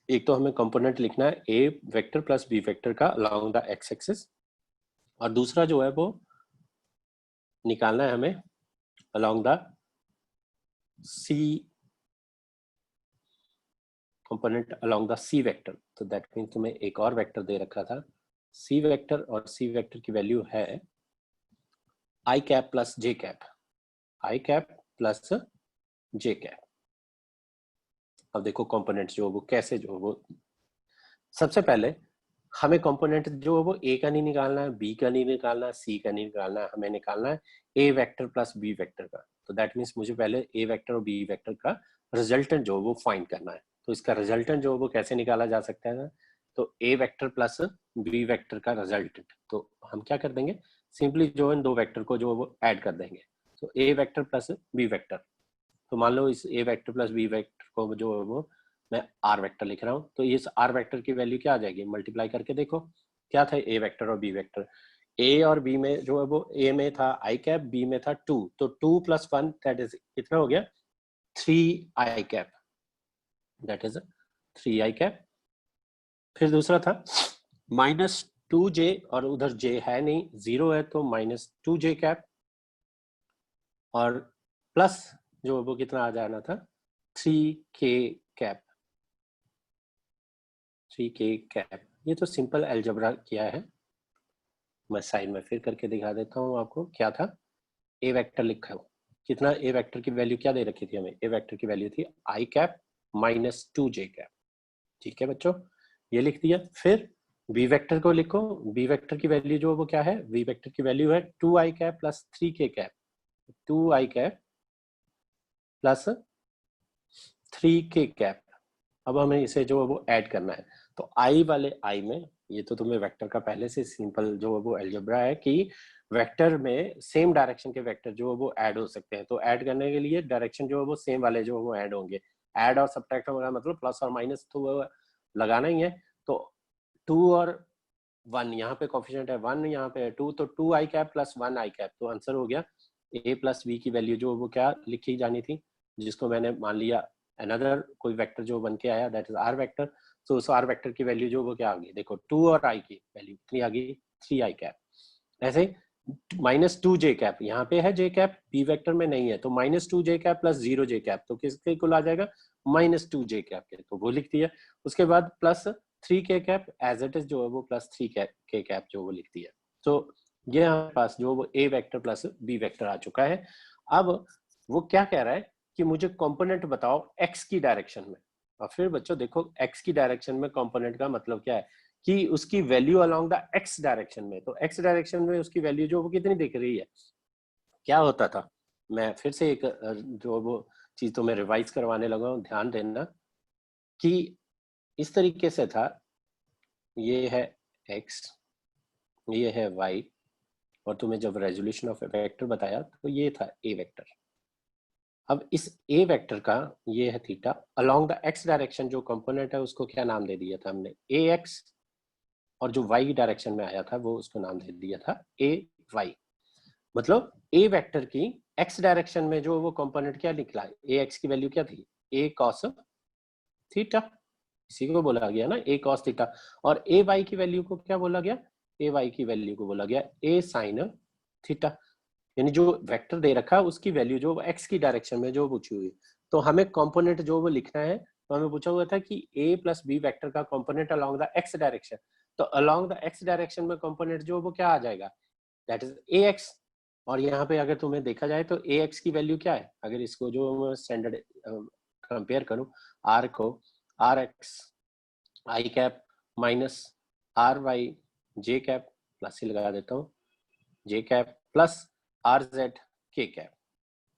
[SPEAKER 1] एक तो हमें कंपोनेंट लिखना है A vector plus B vector का अलोंग द एक्स एक्सिस, और दूसरा जो है वो निकालना है हमें along the C component along the C vector. तो दैट मीन तुम्हें एक और वेक्टर दे रखा था सी वेक्टर, और सी वेक्टर की वैल्यू है I cap plus j cap, I cap plus j cap. अब देखो कंपोनेंट्स जो वो कैसे जो वो, सबसे पहले हमें कंपोनेंट जो है वो ए का नहीं निकालना है, बी का नहीं निकालना है, सी का नहीं निकालना है, हमें निकालना है A vector plus B vector का। तो दैट मीन्स मुझे पहले ए वेक्टर और बी वेक्टर का रिजल्टेंट जो वो फाइंड करना है। तो इसका रिजल्टेंट जो वो कैसे निकाला जा सकता है, तो A vector plus B vector का रिजल्टेंट, तो हम क्या कर देंगे, सिंपली जो इन दो वेक्टर को जो वो ऐड कर देंगे। तो A vector plus B vector, तो मान लो इस ए वेक्टर प्लस बी वेक्टर को जो है वो मैं आर वेक्टर लिख रहा हूँ, तो इस आर वेक्टर की वैल्यू क्या आ जाएगी, मल्टीप्लाई करके देखो क्या था ए वेक्टर और बी वेक्टर। ए और बी में जो है वो, ए में था आई कैप, बी में था 2, तो 2 + 1 दैट इज कितना हो गया, 3i cap, that is 3i cap. फिर दूसरा था -2j, और उधर j है नहीं, 0 है, तो -2j कैप, और प्लस जो वो कितना आ जाना था 3k कैप, 3k कैप। ये तो सिंपल अलजेब्रा किया है, मैं साइन में फिर करके दिखा देता हूँ आपको। क्या था, ए वेक्टर लिखा हो, कितना ए वेक्टर की वैल्यू क्या दे रखी थी हमें, ए वेक्टर की वैल्यू थी आई कैप माइनस 2j कैप। ठीक है बच्चों, ये लिख दिया। फिर बी वेक्टर को लिखो, बी वेक्टर की वैल्यू जो वो क्या है, बी वेक्टर की वैल्यू है 2i cap plus 3k cap, 2i cap plus 3k cap. अब हमें इसे जो है वो ऐड करना है। तो आई वाले आई में, ये तो तुम्हें वेक्टर का पहले से सिंपल जो है वो अलजेब्रा है कि वेक्टर में सेम डायरेक्शन के वेक्टर जो है वो ऐड हो सकते हैं। तो ऐड करने के लिए डायरेक्शन जो है वो सेम वाले जो है वो ऐड होंगे। ऐड और सब्ट्रैक्ट होगा मतलब प्लस और माइनस तो वो लगाना ही है। तो 2 और 1 यहाँ पे कोफिशिएंट है 1, यहाँ पे है 2, तो 2i cap plus 1i cap. तो आंसर हो गया a प्लस b की वैल्यू जो वो क्या लिखी जानी थी, जिसको मैंने मान लिया अनदर कोई वेक्टर जो बन के आया दैट इज आर वेक्टर। तो उस आर वेक्टर की वैल्यू जो वो क्या आ गई, देखो 2 और i की वैल्यू कितनी आ गई, 3i कैप। ऐसे माइनस 2j कैप, यहाँ पे है j कैप, बी वेक्टर में नहीं है, तो minus 2j cap plus 0j cap, तो किसके इक्वल आ जाएगा, माइनस 2j कैप के, तो वो लिख दिया। उसके बाद plus 3k cap as it is जो है वो प्लस 3k कैप जो वो लिख दिया। तो ये हमारे पास जो वो a vector plus b vector आ चुका है। अब वो क्या कह रहा है कि मुझे कंपोनेंट बताओ x की डायरेक्शन में। और फिर बच्चों देखो x की डायरेक्शन में कंपोनेंट का मतलब क्या है कि उसकी value along the x direction में। तो x डायरेक्शन में उसकी वैल्यू जो वो कितनी दिख रही है। क्या होता था, मैं फिर से एक जो वो चीज तो मैं रिवाइज करवाने लगा हूँ, ध्यान देना कि इस तरीके से था, ये है x, ये है y, और तुम्हें जब रेजोल्यूशन ऑफ वेक्टर बताया तो ये था a वेक्टर। अब इस a वेक्टर का ये है theta, along the x direction जो कंपोनेंट है उसको क्या नाम दे दिया था हमने, ax, और जो y डायरेक्शन में आया था वो उसको नाम दे दिया था ay। मतलब a वेक्टर की x डायरेक्शन में जो वो कंपोनेंट क्या निकला, ax की वैल्यू क्या थी, a cos थीटा, इसी को बोला गया ना a cos थीटा। और ay की वैल्यू को क्या बोला गया, ay की वैल्यू को बोला गया a sin थीटा। यानी जो वेक्टर दे रखा है उसकी वैल्यू जो x की डायरेक्शन में जो पूछी हुई है। तो हमें कंपोनेंट जो वो लिखना है, तो हमें पूछा हुआ था कि a प्लस बी वेक्टर का component along the x direction. तो अलोंग द x डायरेक्शन में कंपोनेंट जो वो क्या आ जाएगा, दैट इज ax। और यहाँ पे अगर तुम्हें देखा जाए तो ax की वैल्यू क्या है, अगर इसको जो मैं स्टैंडर्ड कंपेयर करूं, r को rx आई cap minus R Y J cap, plus ही लगा देता हूँ, जे cap plus are Z K cap,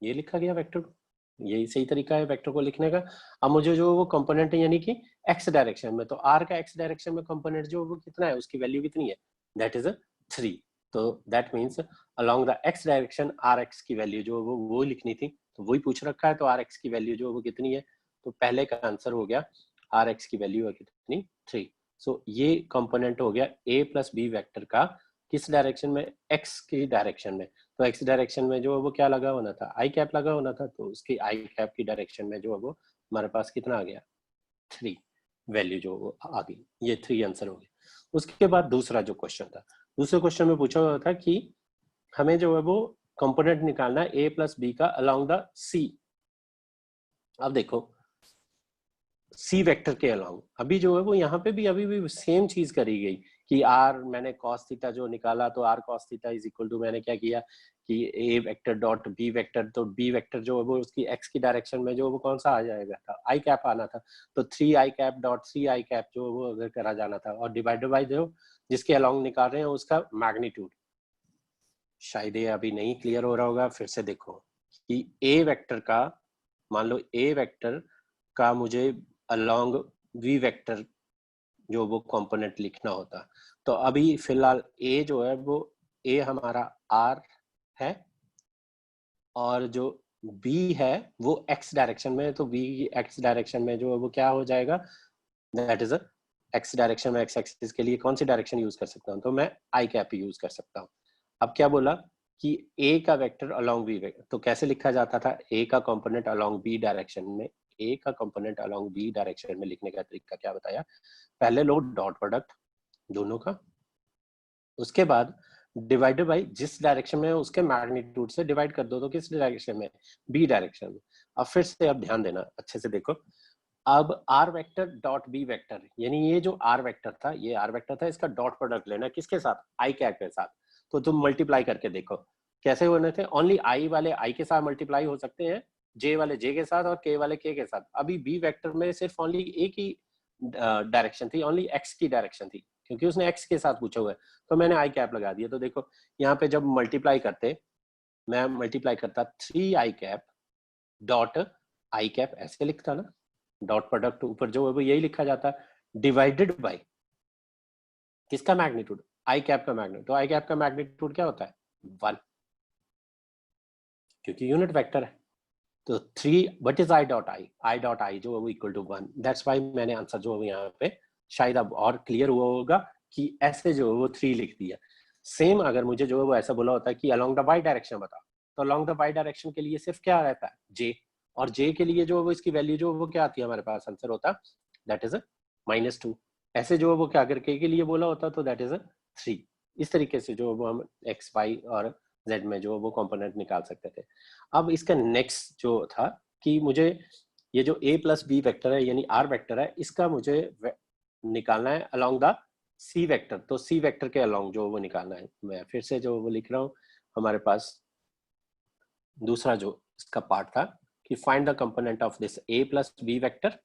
[SPEAKER 1] ये लिखा गया वेक्टर को। यही सही तरीका है वेक्टर को लिखने का। अब मुझे जो वो कंपोनेंट है यानी कि एक्स डायरेक्शन में, तो आर का एक्स डायरेक्शन में कंपोनेंट जो वो कितना है, उसकी वैल्यू कितनी है, दैट इज 3। तो that means along the X direction R X की वैल्यू जो वो लिखनी थी, तो वही पूछ रखा है। तो आर एक्स की वैल्यू जो वो कितनी है, तो पहले का आंसर हो गया आर एक्स की वैल्यू है कितनी, 3। सो ये कंपोनेंट हो गया ए प्लस बी वेक्टर का किस डायरेक्शन में, एक्स की डायरेक्शन में। तो एक्स डायरेक्शन में जो वो क्या लगा होना था, आई कैप लगा होना था, तो उसकी आई कैप की डायरेक्शन में जो है वो हमारे पास कितना आ गया, 3 वैल्यू जो वो आ गई। ये 3 आंसर हो गया। उसके बाद दूसरा जो क्वेश्चन था, दूसरे क्वेश्चन में पूछा हुआ था कि हमें जो है वो कंपोनेंट निकालना है ए प्लस बी का अलोंग द सी। अब देखो सी वेक्टर के अलोंग, अभी जो है वो यहाँ पे भी अभी भी सेम चीज करी गई कि आर, मैंने कॉस थीटा जो निकाला, तो R cos theta is equal to, मैंने क्या किया कि A vector dot B vector, तो बी वेक्टर जो है वो उसकी एक्स की डायरेक्शन में जो वो कौन सा आ जाएगा था, आई कैप आना था। तो 3i cap dot 3i cap जो वो अगर करा जाना था, और डिवाइडेड बाय जो जिसके अलोंग निकाल रहे हैं उसका मैग्नीट्यूड। शायद ये अभी नहीं क्लियर हो रहा होगा, फिर से देखो कि ए वेक्टर का, मान लो ए वेक्टर का मुझे अलोंग वी वेक्टर जो वो कंपोनेंट लिखना होता, तो अभी फिलहाल ए जो है वो ए हमारा आर है, और जो बी है वो एक्स डायरेक्शन में, तो बी एक्स डायरेक्शन में जो है वो क्या हो जाएगा, दैट इज एक्स डायरेक्शन में, एक्स एक्सिस के लिए कौन सी डायरेक्शन यूज कर सकता हूँ, तो मैं आई कैप यूज कर सकता हूँ। अब क्या बोला कि ए का वेक्टर अलोंग बी वेक्टर, तो कैसे लिखा जाता था, ए का कंपोनेंट अलोंग बी डायरेक्शन में, ए का कंपोनेंट अलोंग बी डायरेक्शन में लिखने का तरीका क्या बताया, पहले लो डॉट प्रोडक्ट दोनों का, उसके बाद डिवाइडेड बाई जिस डायरेक्शन में उसके मैग्नीट्यूड से डिवाइड कर दो, तो किस डायरेक्शन में, बी डायरेक्शन में। अब फिर से अब ध्यान देना अच्छे से देखो, अब R vector dot B vector, यानी ये जो आर वेक्टर था, ये आर वेक्टर था, इसका डॉट प्रोडक्ट लेना किसके साथ, आई कैप के साथ। तो तुम मल्टीप्लाई करके देखो कैसे होने थे। ओनली आई वाले आई के साथ मल्टीप्लाई हो सकते हैं, जे वाले जे के साथ और के वाले के साथ। अभी बी वेक्टर में सिर्फ ओनली एक ही डायरेक्शन थी, ओनली एक्स की डायरेक्शन थी, क्योंकि उसने एक्स के साथ पूछा हुआ है, तो मैंने आई कैप लगा दिया। तो देखो यहाँ पे जब मल्टीप्लाई करते, मैं मल्टीप्लाई करता 3 आई कैप डॉट आई कैप, ऐसे लिखता ना, डॉट प्रोडक्ट ऊपर जो है वो यही लिखा जाता, डिवाइडेड बाय किसका मैग्नीट्यूड, आई कैप का मैग्नीट्यूड। तो आई कैप का मैग्नीट्यूड क्या होता है 1, क्योंकि यूनिट वेक्टर है। तो 3 व्हाट इज आई डॉट आई जो है वो इक्वल टू 1। दैट्स वाई मैंने आंसर जो है यहाँ पे शायद अब और क्लियर हुआ होगा कि ऐसे जो है वो 3 लिख दिया। सेम अगर मुझे जो है वो ऐसा बोला होता है कि अलोंग द वाई डायरेक्शन बता, तो अलोंग द वाई डायरेक्शन के लिए सिर्फ क्या रहता है जे, और जे के लिए जो है वो इसकी वैल्यू जो है वो क्या आती है हमारे पास आंसर होता दैट इज -2। ऐसे जो है वो क्या अगर के लिए बोला होता तो दैट इज 3। इस तरीके से जो वो हम एक्स वाई और जेड में जो वो कंपोनेंट निकाल सकते थे। अब इसका नेक्स्ट जो था कि मुझे ये जो a प्लस बी वेक्टर है यानी r वेक्टर है, इसका मुझे निकालना है अलोंग द c वेक्टर। तो c वेक्टर के अलोंग जो वो निकालना है। मैं फिर से जो वो लिख रहा हूँ, हमारे पास दूसरा जो इसका पार्ट था कि find the component of this a plus B vector,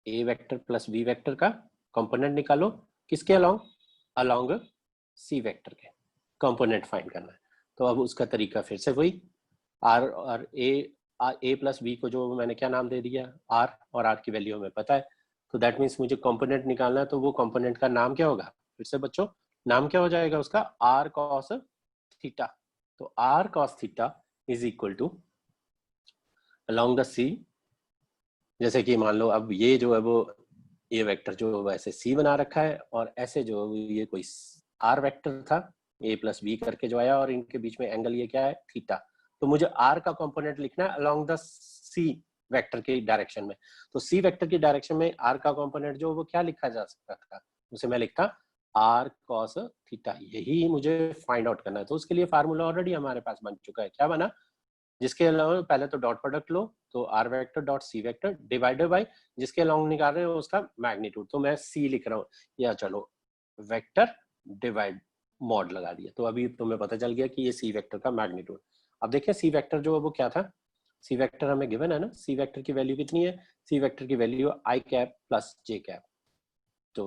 [SPEAKER 1] a vector plus b vector का कंपोनेंट निकालो किसके अलोंग, अलोंग c वेक्टर के कंपोनेंट फाइंड करना है। तो अब उसका तरीका फिर से वही, आर और ए प्लस बी को जो मैंने क्या नाम दे दिया आर, और आर की वैल्यू हमें पता है, तो दैट मीन्स मुझे कंपोनेंट निकालना है। तो वो कंपोनेंट का नाम क्या होगा, फिर से बच्चों नाम क्या हो जाएगा उसका, आर कॉस थीटा। तो R cos theta is equal to along the C, जैसे कि मान लो अब ये जो है वो ये वेक्टर जो वैसे सी बना रखा है, और ऐसे जो ये कोई आर वेक्टर था ए प्लस बी करके जो आया, और इनके बीच में एंगल ये क्या है थीटा। तो मुझे आर का कंपोनेंट लिखना है अलोंग द सी वेक्टर की डायरेक्शन में। तो सी वेक्टर की डायरेक्शन में आर का कंपोनेंट जो वो क्या लिखा जा सकता था, उसे मैं लिखता आर कॉस थीटा। यही मुझे फाइंड आउट करना है। तो उसके लिए फार्मूला ऑलरेडी हमारे पास बन चुका है, क्या बना, जिसके अलावा पहले तो डॉट प्रोडक्ट लो, तो R vector dot C vector divided by जिसके अलाउंग निकाल रहे हो उसका मैग्नीट्यूड। तो मैं सी लिख रहा हूँ, या चलो वेक्टर डिवाइड मॉड लगा दिया। तो अभी तुम्हें पता चल गया कि ये सी वेक्टर का मैग्नीट्यूड। अब देखिए सी वेक्टर जो है वो क्या था, सी वेक्टर हमें गिवन है ना, सी वेक्टर की वैल्यू कितनी है, सी वेक्टर की वैल्यू आई कैप प्लस जे कैप। तो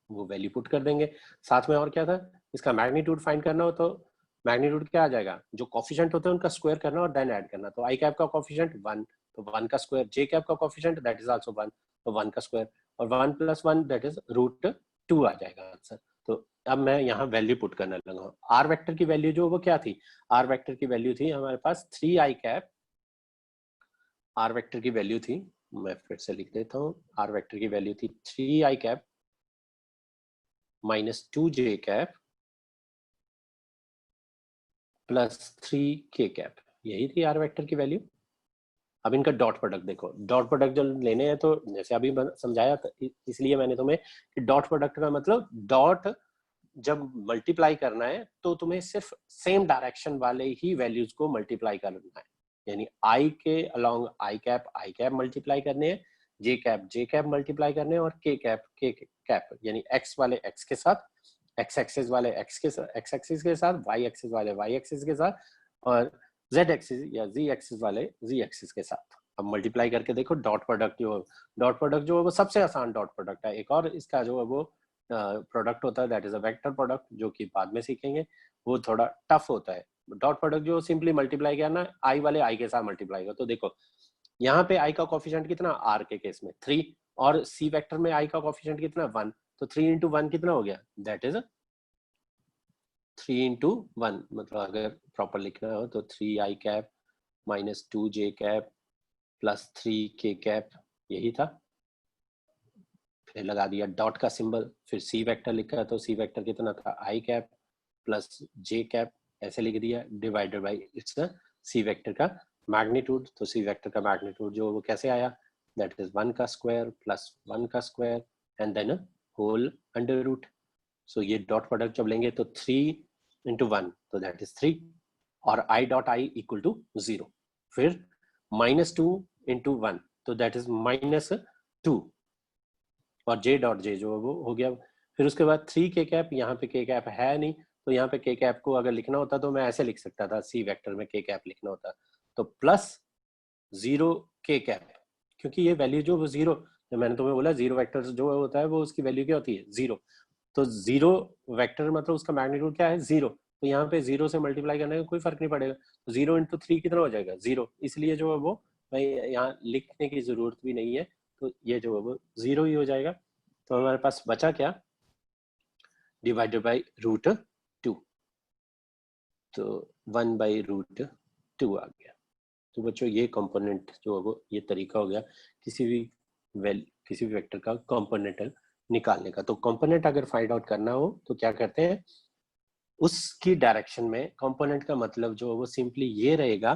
[SPEAKER 1] वो वैल्यू पुट कर देंगे। साथ में और क्या था, इसका मैग्नीट्यूड फाइंड करना हो तो मैग्नीट्यूड क्या आ जाएगा, जो कॉफिशिएंट होते हैं उनका स्क्वायर करना और देन ऐड करना। तो आई कैप का कॉफिशिएंट 1, तो 1 का स्क्वायर, जे कैप का कॉफिशिएंट दैट इज आल्सो 1, तो 1 का स्क्वायर, और 1 + 1 दैट इज √2 आ जाएगा आंसर। तो अब मैं यहाँ वैल्यू पुट करने लगा हूँ। आर वेक्टर की वैल्यू जो वो क्या थी, आर वेक्टर की वैल्यू थी हमारे पास 3 आई कैप, आर वेक्टर की वैल्यू थी, मैं फिर से लिख देता हूँ, आर वेक्टर की वैल्यू थी 3 आई cap -2 J cap plus 3 K cap, यही थी आर वेक्टर की वैल्यू। अब इनका डॉट प्रोडक्ट देखो, डॉट प्रोडक्ट जो लेने हैं तो जैसे अभी समझाया था, इसलिए मैंने तुम्हें कि डॉट प्रोडक्ट का मतलब डॉट जब मल्टीप्लाई करना है तो तुम्हें सिर्फ सेम डायरेक्शन वाले ही वैल्यूज को मल्टीप्लाई करना है। यानी आई के अलोंग आई कैप मल्टीप्लाई करने हैं, जे कैप मल्टीप्लाई करने हैं, और के कैप यानी एक्स वाले एक्स के साथ, एक्स एक्सिस वाले एक्स के साथ, एक्स एक्सिस के साथ, वाई एक्सिस वाले वाई एक्सिस के साथ, और जेड एक्सिस या जी एक्सिस वाले जी एक्सिस के साथ। अब मल्टीप्लाई करके देखो डॉट प्रोडक्ट जो है वो सबसे आसान डॉट प्रोडक्ट है। एक और इसका जो है वो प्रोडक्ट होता है that is a vector product, जो कि बाद में सीखेंगे, वो थोड़ा टफ होता है। डॉट प्रोडक्ट जो सिंपली मल्टीप्लाई करना, आई वाले आई के साथ मल्टीप्लाई कर। तो देखो यहाँ पे आई का कोफिशिएंट कितना, आर के केस में 3, और सी वेक्टर में आई का कोफिशिएंट कितना 1, तो 3 × 1 कितना हो गया, दैट इज 3 × 1। मतलब अगर प्रॉपर लिखना हो तो 3 आई cap -2 J cap plus 3 K cap, यही था। फिर लगा दिया डॉट का सिंबल, फिर सी वेक्टर लिखा तो सी वेक्टर कितना था, i cap plus j cap, ऐसे लिख दिया, divided by its C vector का मैग्नीट्यूड। तो सी वेक्टर का मैग्नीट्यूड जो वो कैसे आया, दैट इज 1 का स्क्वायर प्लस 1 का square and then whole under root. So ये डॉट प्रोडक्ट जब लेंगे तो 3 × 1 तो दैट इज 3, और i dot i equal to 0, फिर -2 × 1 तो दैट इज -2, और जे डॉट जे जो वो हो गया। फिर उसके बाद 3 के कैप, यहाँ पे के कैप है नहीं, तो यहाँ पे के कैप को अगर लिखना होता तो मैं ऐसे लिख सकता था, सी वेक्टर में के कैप लिखना होता तो प्लस 0 के कैप, क्योंकि ये वैल्यू जो वो 0, जो मैंने तुम्हें बोला 0 वेक्टर जो होता है वो उसकी वैल्यू क्या होती है 0, तो 0 वेक्टर मतलब उसका मैग्नीट्यूड क्या है 0, तो यहाँ पे 0 से मल्टीप्लाई करने का कोई फर्क नहीं पड़ेगा, तो 0 इंटू 3 कितना हो जाएगा 0, इसलिए जो है वो भाई यहाँ लिखने की जरूरत भी नहीं है, तो ये जो है वो 0 ही हो जाएगा। तो हमारे पास बचा क्या, डिवाइडेड बाई √2, तो 1/√2 आ गया। तो बच्चों ये कंपोनेंट जो है वो ये तरीका हो गया किसी भी वेक्टर का कंपोनेंट निकालने का। तो कंपोनेंट अगर फाइंड आउट करना हो तो क्या करते हैं, उसकी डायरेक्शन में कंपोनेंट का मतलब जो है वो सिंपली ये रहेगा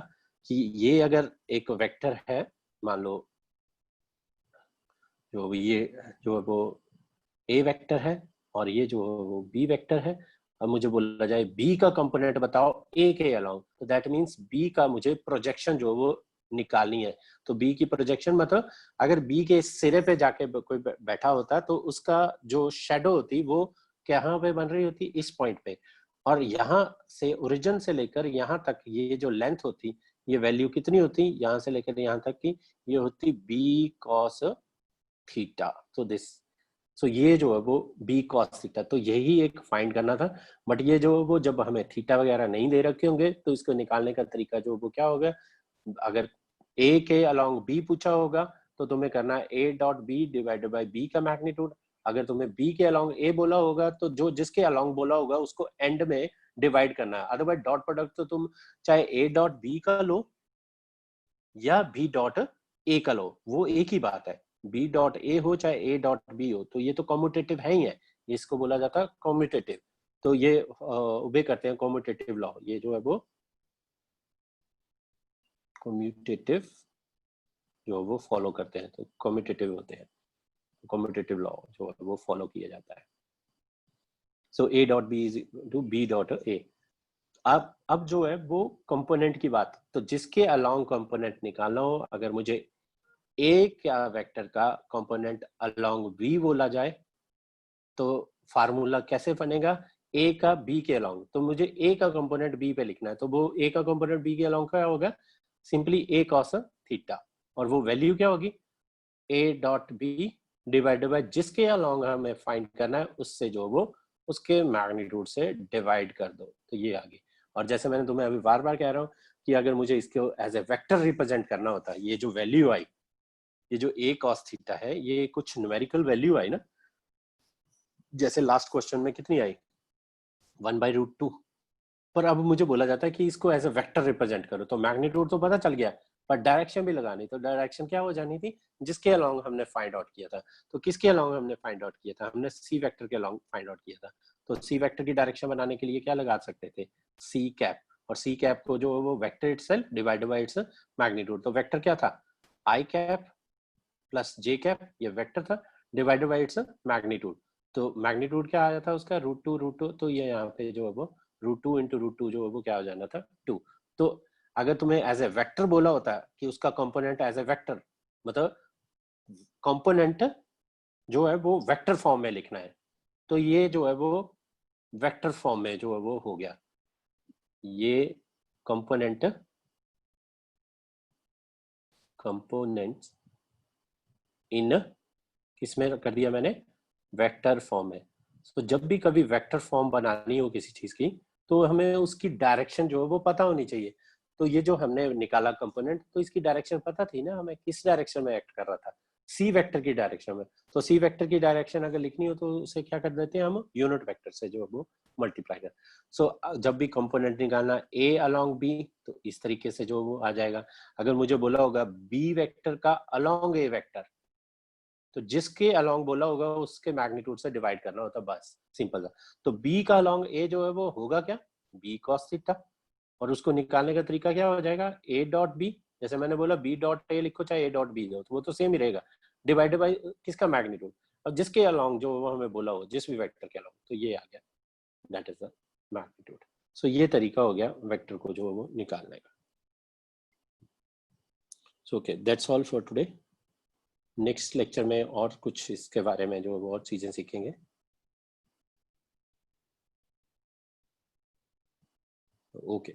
[SPEAKER 1] कि ये अगर एक वेक्टर है, मान लो जो ये जो है वो ए वेक्टर है और ये जो वो बी वेक्टर है, अब मुझे बोला जाए बी का कंपोनेंट बताओ ए के अलाउंग, तो दैट मींस बी का मुझे प्रोजेक्शन जो वो निकालनी है। तो बी की प्रोजेक्शन मतलब अगर बी के सिरे पे जाके कोई बैठा होता तो उसका जो शेडो होती वो कहाँ पे बन रही होती, इस पॉइंट पे, और यहाँ से ओरिजिन से लेकर यहाँ तक ये जो लेंथ होती, ये वैल्यू कितनी होती, यहाँ से लेकर यहाँ तक की ये होती बी कॉस थीटा। तो दिस, सो ये जो है वो बी कॉस थीटा, तो यही एक फाइंड करना था। बट ये जो वो जब हमें थीटा वगैरह नहीं दे रखे होंगे तो इसको निकालने का तरीका जो वो क्या होगा, अगर ए के अलोंग बी पूछा होगा तो तुम्हें करना है A dot B divided by B का मैग्नीट्यूड, अगर तुम्हें बी के अलोंग ए बोला होगा तो जो जिसके अलोंग बोला होगा उसको एंड में डिवाइड करना है, अदरवाइज डॉट प्रोडक्ट तो तुम चाहे ए डॉट बी का लो या बी डॉट ए का लो, वो एक ही बात है, बी डॉट ए हो चाहे ए डॉट बी हो, तो ये तो कॉम्यूटेटिव है ही है, इसको बोला जाता है कॉम्यूटेटिव। तो ये ओबे करते हैं कॉम्यूटेटिव लॉ, ये जो है वो कॉम्यूटेटिव जो वो फॉलो करते हैं, तो कॉम्यूटेटिव होते हैं, कॉम्यूटेटिव लॉ जो है वो फॉलो किया जाता है। So A dot B is to B dot A. अब जो है वो कंपोनेंट की बात, तो जिसके अलोंग कंपोनेंट निकालना हो, अगर मुझे ए क्या वेक्टर का कंपोनेंट अलोंग बी बोला जाए तो फार्मूला कैसे बनेगा, ए का बी के अलोंग, तो मुझे ए का कंपोनेंट बी पे लिखना है, तो वो ए का कंपोनेंट बी के अलोंग क्या होगा, सिंपली ए कॉस थीटा, और वो वैल्यू क्या होगी A dot B divided by जिसके अलोंग हमें फाइंड करना है उससे जो वो उसके मैग्नीट्यूड से डिवाइड कर दो, तो ये आ गई। और जैसे मैंने तुम्हें अभी बार बार कह रहा हूँ कि अगर मुझे इसको एज ए वेक्टर रिप्रेजेंट करना होता है, ये जो वैल्यू आई, ये जो ए कॉस थीटा है, ये कुछ न्यूमेरिकल वैल्यू आई ना, जैसे लास्ट क्वेश्चन में कितनी आई 1/√2, पर अब मुझे बोला जाता है कि इसको एज ए वेक्टर रिप्रेजेंट करो, तो मैग्नीट्यूड तो पता चल गया पर डायरेक्शन भी लगानी, तो डायरेक्शन क्या हो जानी थी, जिसके अलोंग हमने फाइंड आउट किया था, तो किसके अलोंग हमने फाइंड आउट किया था, हमने सी वेक्टर के अलोंग फाइंड आउट किया था, तो सी वेक्टर की डायरेक्शन बनाने के लिए क्या लगा सकते थे, सी कैप, और सी कैप को जो वो vector itself divided by its magnitude, तो वेक्टर क्या था i cap plus j cap, ये वेक्टर था डिवाइडेड बाय इट्स मैग्नीट्यूड, तो मैग्नीट्यूड क्या आया था उसका √2, तो ये यहाँ पे जो है वो √2 इंटू √2 जो है वो क्या हो जाना था 2। तो अगर तुम्हें एज ए वेक्टर बोला होता कि उसका कंपोनेंट एज ए वेक्टर, मतलब कंपोनेंट जो है वो वेक्टर फॉर्म में लिखना है, तो ये जो है वो वेक्टर फॉर्म में जो है वो हो गया, ये कंपोनेंट कंपोनेंट्स इन किसमें कर दिया मैंने, वेक्टर फॉर्म में। तो जब भी कभी वेक्टर फॉर्म बनानी हो किसी चीज की तो हमें उसकी डायरेक्शन जो है वो पता होनी चाहिए, तो ये जो हमने निकाला कंपोनेंट, तो इसकी डायरेक्शन पता थी ना हमें किस डायरेक्शन में एक्ट कर रहा था, सी वेक्टर की डायरेक्शन में, तो सी वेक्टर की डायरेक्शन अगर लिखनी हो तो उसे क्या कर देते हैं हम यूनिट वेक्टर से जो है वो मल्टीप्लाई कर। सो जब भी कंपोनेंट निकालना ए अलोंग बी तो इस तरीके से जो वो आ जाएगा, अगर मुझे बोला होगा बी वेक्टर का अलोंग ए वेक्टर, तो जिसके अलोंग बोला होगा उसके मैग्नीट्यूड से डिवाइड करना होता, बस सिंपल सा। तो बी का अलोंग ए जो है वो होगा क्या, बी कॉस थीटा, और उसको निकालने का तरीका क्या हो जाएगा ए डॉट बी, जैसे मैंने बोला बी डॉट ए लिखो चाहे ए डॉट बी लो तो वो तो सेम ही रहेगा, डिवाइडेड बाई किसका मैग्नीट्यूड, अब जिसके अलोंग जो वो हमें बोला हो जिस भी वेक्टर के अलोंग, तो ये आ गया दैट इज द मैग्नीट्यूड। सो ये तरीका हो गया वेक्टर को जो वो निकालने का। So okay that's all for today, next lecture में और कुछ इसके बारे में जो और चीजें सीखेंगे। ओके।